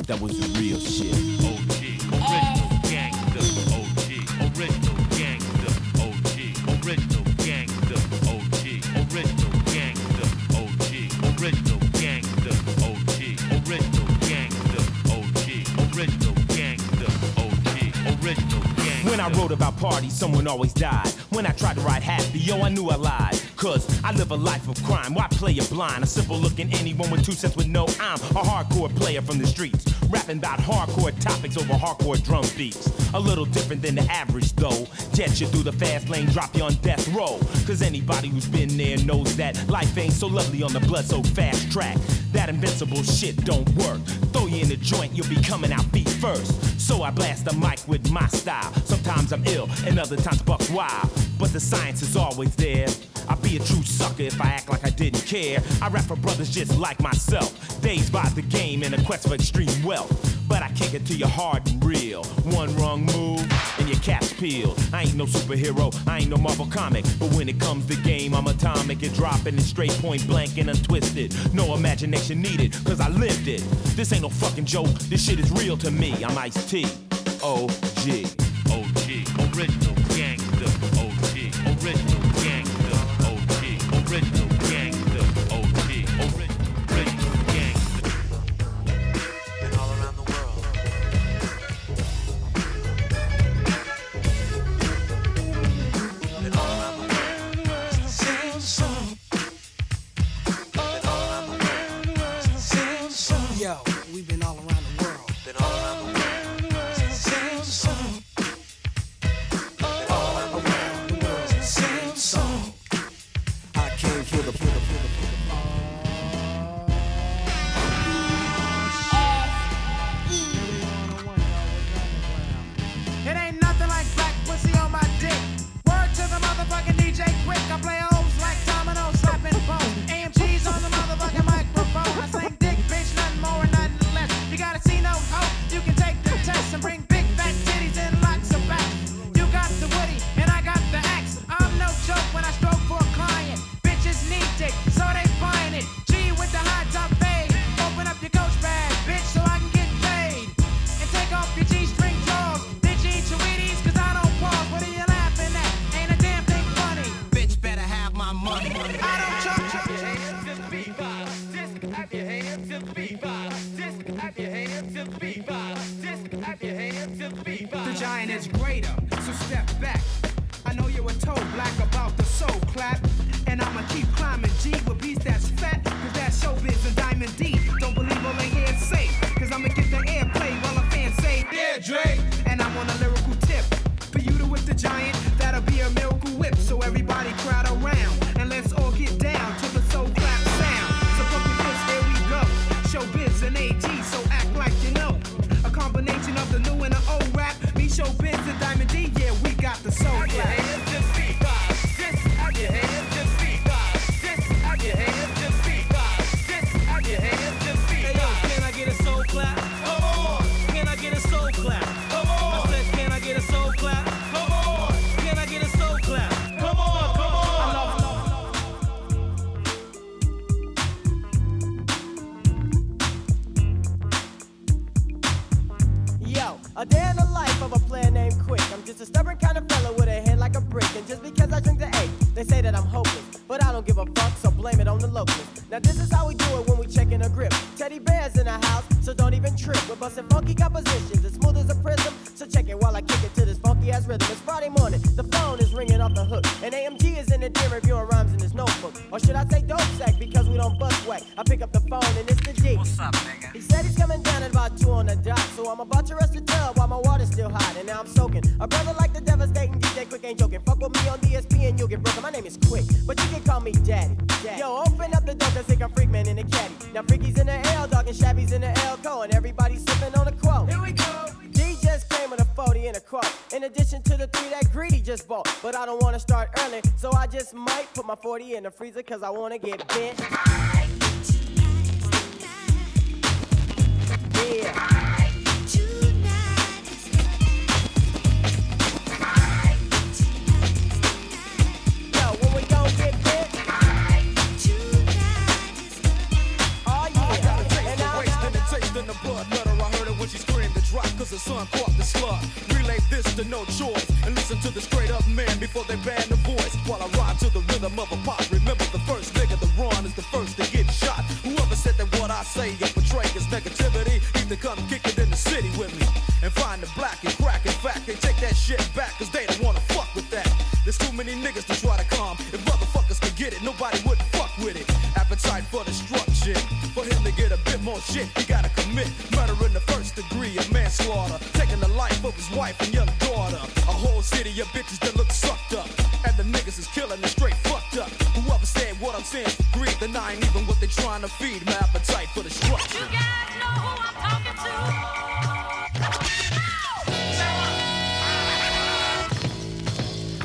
That was the real shit. OG, original gangster. OG, original gangster. OG, original gangster. OG, original gangster. OG, original gangster. OG, original gangster. OG, original gangster. OG, original gangster. When I wrote about parties, someone always died. When I tried to ride happy, yo, I knew I lied. Cause I live a life of crime. Why play it blind? A simple looking anyone with 2 cents would know I'm a hardcore player from the streets. Rapping about hardcore topics over hardcore drum beats. A little different than the average though. Jet you through the fast lane, drop you on death row. Cause anybody who's been there knows that life ain't so lovely on the blood so fast track. That invincible shit don't work. Throw you in the joint, you'll be coming out feet first. So I blast the mic with my style. Sometimes I'm ill and other times buck wild. But the science is always there. I'd be a true sucker if I act like I didn't care. I rap for brothers just like myself, dazed by the game in a quest for extreme wealth. But I kick it to you hard and real. One wrong move and your cap's peeled. I ain't no superhero, I ain't no Marvel comic. But when it comes to game, I'm atomic and dropping it straight point blank and untwisted. No imagination needed, cause I lived it. This ain't no fucking joke, this shit is real to me. I'm Ice-T, OG. OG, original gangster. OG, original gangster. OG, original gangster. OG, original gangster. And all around the world. And all around the world. It's the same song. And all around the world. It's the same song. Yo, we've been all around the world. Been all around the world. It's the same song. And all around the world. It's the same song. I came for the It ain't nothing like black pussy on my dick. Word to the motherfucking DJ Quick. I play hoes like dominoes, slapping bones. AMG's on the motherfucking microphone. I sling dick, bitch, nothing more and nothing less. You gotta see no hope. You can take the test and bring big fat titties and lots of backs. You got the woody and I got the axe. I'm no joke when I stroke for a client. Bitches need dick, so they find it. G with the high top fade. Open up your coach bag, bitch, so I can get paid. And take off your G-string drawers. Did you eat your Wheaties? Cause I don't pause. What are you laughing at? Ain't a damn thing funny. Bitch better have my money. I don't chop. Just be violent. Just clap your hands. Just be violent. Just clap your hands. Just be violent. Just clap your hands. Just be The violent. giant is greater, so step back. I know you were told black about the soul clap. And I'ma keep climbing G with beats that's fat. Cause that's showbiz and Diamond D. Don't believe all they hear say. Cause I'ma get the airplay while a fan say, yeah, Dre. And I'm on a lyrical tip. For you to whip the giant, that'll be a miracle whip. So everybody crowd around. because I drink the A. They say that I'm hopeless, but I don't give a fuck, so blame it on the locals. Now this is how we do it when we checkin' a grip. Teddy bears in the house, so don't even trip. We're bustin' funky compositions, as smooth as a prism. So check it while I kick it to this funky ass rhythm. It's Friday morning, the phone is ringing off the hook, and AMG is in the den reviewing rhymes in his notebook. Or should I say dope sack, because we don't bust whack. I pick up the phone and it's the G. What's up, nigga? He said he's coming down at about 2 on the dot, so I'm about to rest the tub while my water's still hot, and now I'm soaking. A brother like the devastating DJ Quick ain't joking. Fuck with me on DSP and you'll get broken. My name is Quick, but you can call me Daddy. Yo, open up the door, cause think I'm freak man in the caddy. Now Freaky's in the L, dog, and Shabby's in the L-Co, and everybody's sipping on a quote. Here we go. D just came with a 40 and a quote, in addition to the 3 that Greedy just bought. But I don't wanna start early, so I just might put my 40 in the freezer, cause I wanna get bent. Yeah. In the blood letter, I heard it when she screamed the drop, cause the son caught the slug. Relay this to no choice, and listen to the straight up man before they ban the voice. While I ride to the rhythm of a pop, remember the first nigga to run is the first to get shot. Whoever said that what I say or portray is negativity, need to come kick it in the city with me. And find the black and crack. In fact, they take that shit back, cause they don't wanna fuck with that. There's too many niggas to try to calm. If motherfuckers could get it, nobody would fuck with it. Appetite for destruction. For him to get a bit more shit, he gotta commit murder in the first degree of manslaughter, taking the life of his wife and young daughter. A whole city of bitches that look sucked up, and the niggas is killing it straight fucked up. Whoever said what I'm saying for greed, then I ain't even what they trying to feed. My appetite for destruction. You guys know who I'm talking to?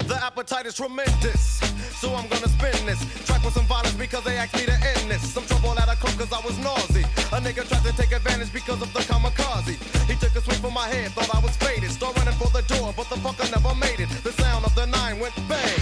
The appetite is tremendous, so I'm gonna spin this track with some violence because they asked me to end this. Some trouble at a club cause I was nauseous. A nigga tried to take advantage because of the kamikaze. He took a swing from my head, thought I was faded. Start running for the door, but the fucker never made it. The sound of the 9 went bang,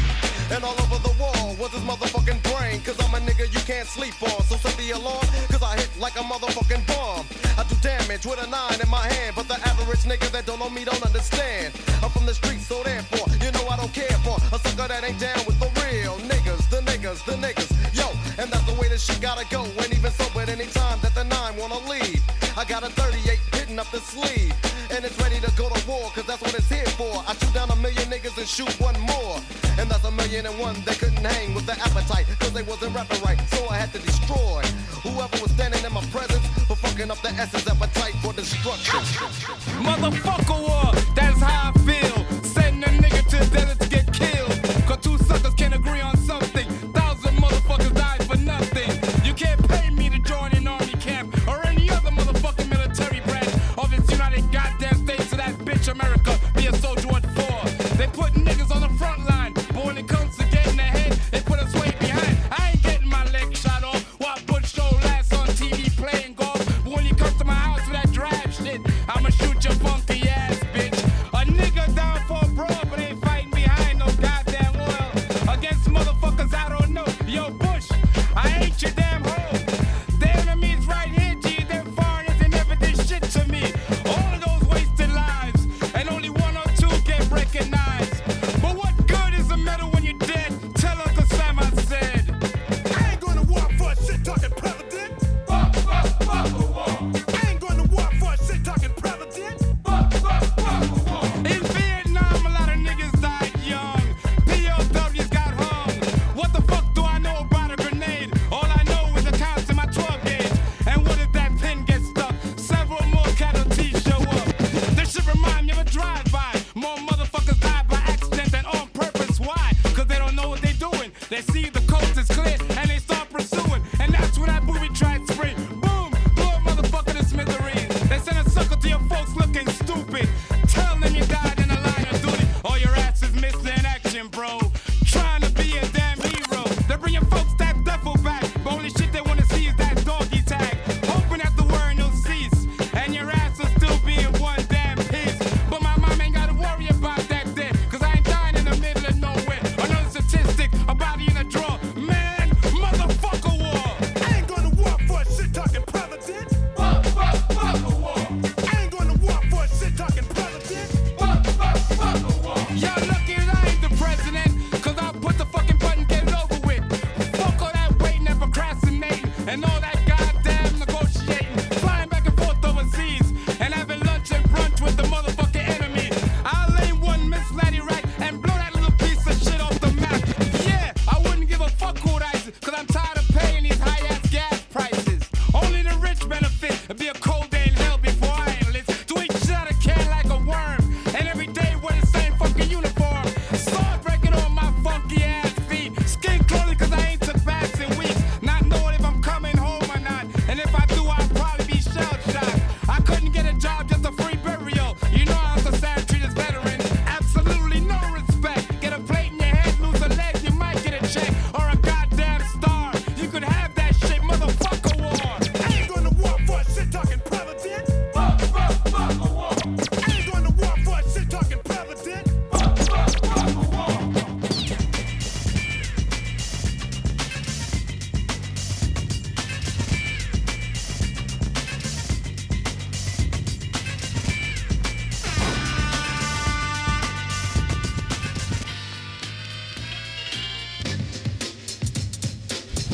and all over the wall was his motherfucking brain. Cause I'm a nigga you can't sleep on, so set the alarm, cause I hit like a motherfucking bomb. I do damage with a 9 in my hand, but the average nigga that don't know me don't understand. I'm from the streets, so therefore, you know I don't care for a sucker that ain't down with the real niggas, the niggas, the niggas. Yo, and that's the way this shit gotta go. And even so, but any time that the 9 wanna leave, I got a 38 hitting up the sleeve, and it's ready to go to war, cause that's what it's here for. I shoot down 1,000,000 niggas and shoot one more, and that's 1,000,001 that couldn't hang with the appetite, cause they wasn't rapping right, so I had to destroy whoever was standing in my presence for fucking up the essence appetite for destruction. Motherfucker war, that's how I feel. Sending a nigga to the desert to get killed, cause 2 suckers can't agree on something. 1,000 motherfuckers died for nothing. You can't pay me to join an army camp or any other motherfucking military branch of its United goddamn States of that bitch America. Be a soldier what for? They put niggas on the front line, but when it comes to getting ahead, they put us way behind. I ain't getting my leg shot off while Butch show last on TV playing golf. But when you come to my house with that drive shit, I'ma shoot your funky ass, bitch. A nigga down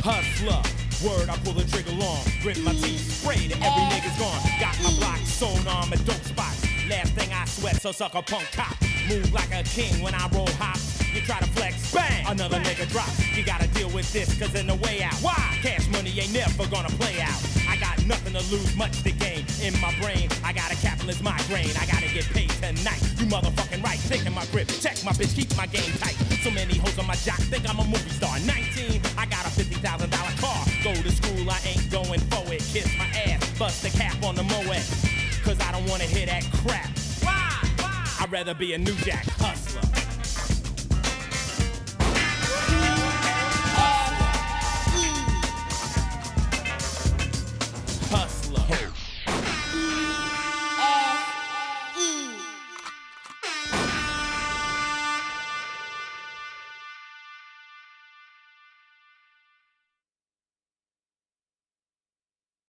hustler. Word, I pull the trigger long, grit my teeth, sprayed, and every nigga's gone. Got my block sewn on my dope spots. Last thing I sweat, so suck a punk cop. Move like a king when I roll hops. You try to flex, bang, another nigga drops. You gotta deal with this, cause in the way out. Why? Cash money ain't never gonna play out. I got nothing to lose, much to gain. In my brain, I got a capitalist migraine. I gotta get paid tonight. You motherfucking right, thinking my grip. Check my bitch, keep my game tight. So many hoes on my jock, think I'm a movie star. 19, I got a $50,000 car. Go to school, I ain't going for it. Kiss my ass, bust the cap on the Moet. Cause I don't wanna hear that crap. Why? I'd rather be a New Jack hustler.